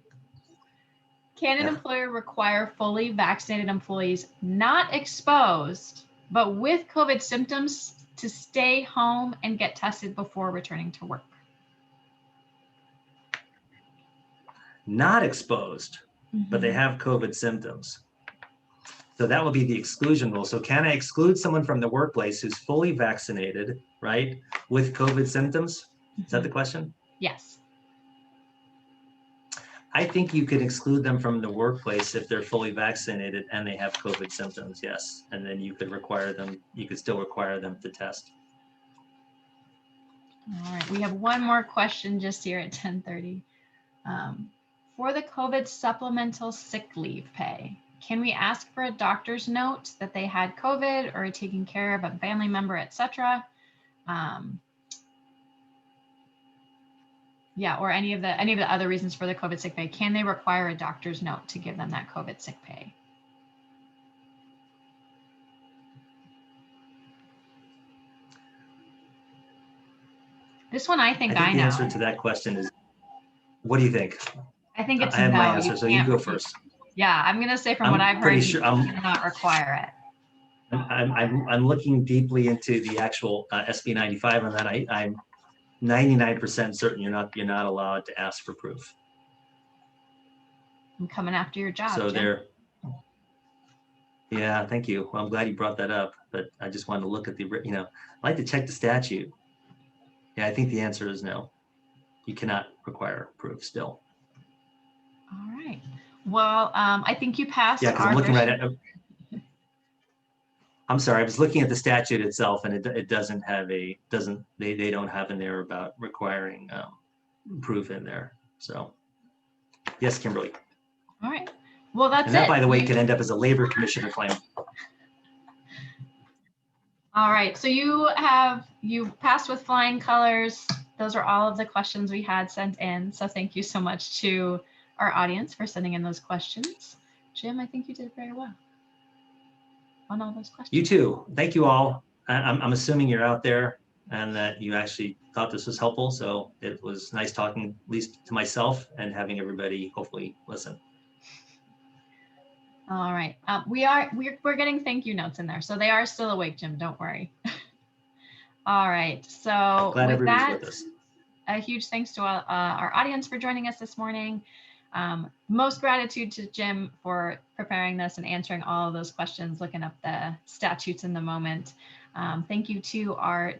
Speaker 1: Can an employer require fully vaccinated employees not exposed but with COVID symptoms to stay home and get tested before returning to work?
Speaker 2: Not exposed, but they have COVID symptoms. So that will be the exclusion rule. So can I exclude someone from the workplace who's fully vaccinated, right, with COVID symptoms? Is that the question?
Speaker 1: Yes.
Speaker 2: I think you could exclude them from the workplace if they're fully vaccinated and they have COVID symptoms, yes. And then you could still require them to test.
Speaker 1: All right, we have one more question just here at 10:30. For the COVID supplemental sick leave pay, can we ask for a doctor's note that they had COVID or are taking care of a family member, etc.? Yeah, or any of the other reasons for the COVID sick pay. Can they require a doctor's note to give them that COVID sick pay? This one I think I know.
Speaker 2: The answer to that question is, what do you think?
Speaker 1: I think it's
Speaker 2: I have
Speaker 1: no.
Speaker 2: my answer, so you go first.
Speaker 1: Yeah, I'm gonna say from what I've heard, you cannot require it.
Speaker 2: I'm looking deeply into the actual SB 95 on that. I'm 99% certain you're not allowed to ask for proof.
Speaker 1: I'm coming after your job.
Speaker 2: So there. Yeah, thank you. Well, I'm glad you brought that up, but I just wanted to look at the, I like to check the statute. Yeah, I think the answer is no. You cannot require proof still.
Speaker 1: All right. Well, I think you passed.
Speaker 2: Yeah, because I'm looking right at. I'm sorry, I was looking at the statute itself, and it doesn't have they don't have in there about requiring proof in there. So, yes, Kimberly.
Speaker 1: All right. Well, that's it.
Speaker 2: And that, by the way, could end up as a labor commissioner claim.
Speaker 1: All right. So you passed with flying colors. Those are all of the questions we had sent in. So thank you so much to our audience for sending in those questions. Jim, I think you did very well on all those questions.
Speaker 2: You too. Thank you all. I'm assuming you're out there and that you actually thought this was helpful. So it was nice talking, at least to myself, and having everybody hopefully listen.
Speaker 1: All right. We're getting thank you notes in there. So they are still awake, Jim. Don't worry. All right. So
Speaker 2: Glad
Speaker 1: with
Speaker 2: everybody's
Speaker 1: that,
Speaker 2: with us.
Speaker 1: a huge thanks to our audience for joining us this morning. Most gratitude to Jim for preparing this and answering all of those questions, looking up the statutes in the moment. Thank you to our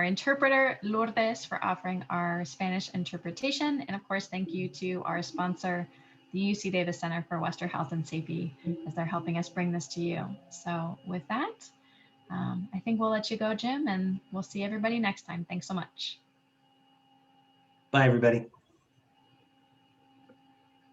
Speaker 1: interpreter, Lourdes, for offering our Spanish interpretation. And of course, thank you to our sponsor, the UC Davis Center for Western Health and Safety, as they're helping us bring this to you. So with that, I think we'll let you go, Jim, and we'll see everybody next time. Thanks so much.
Speaker 2: Bye, everybody.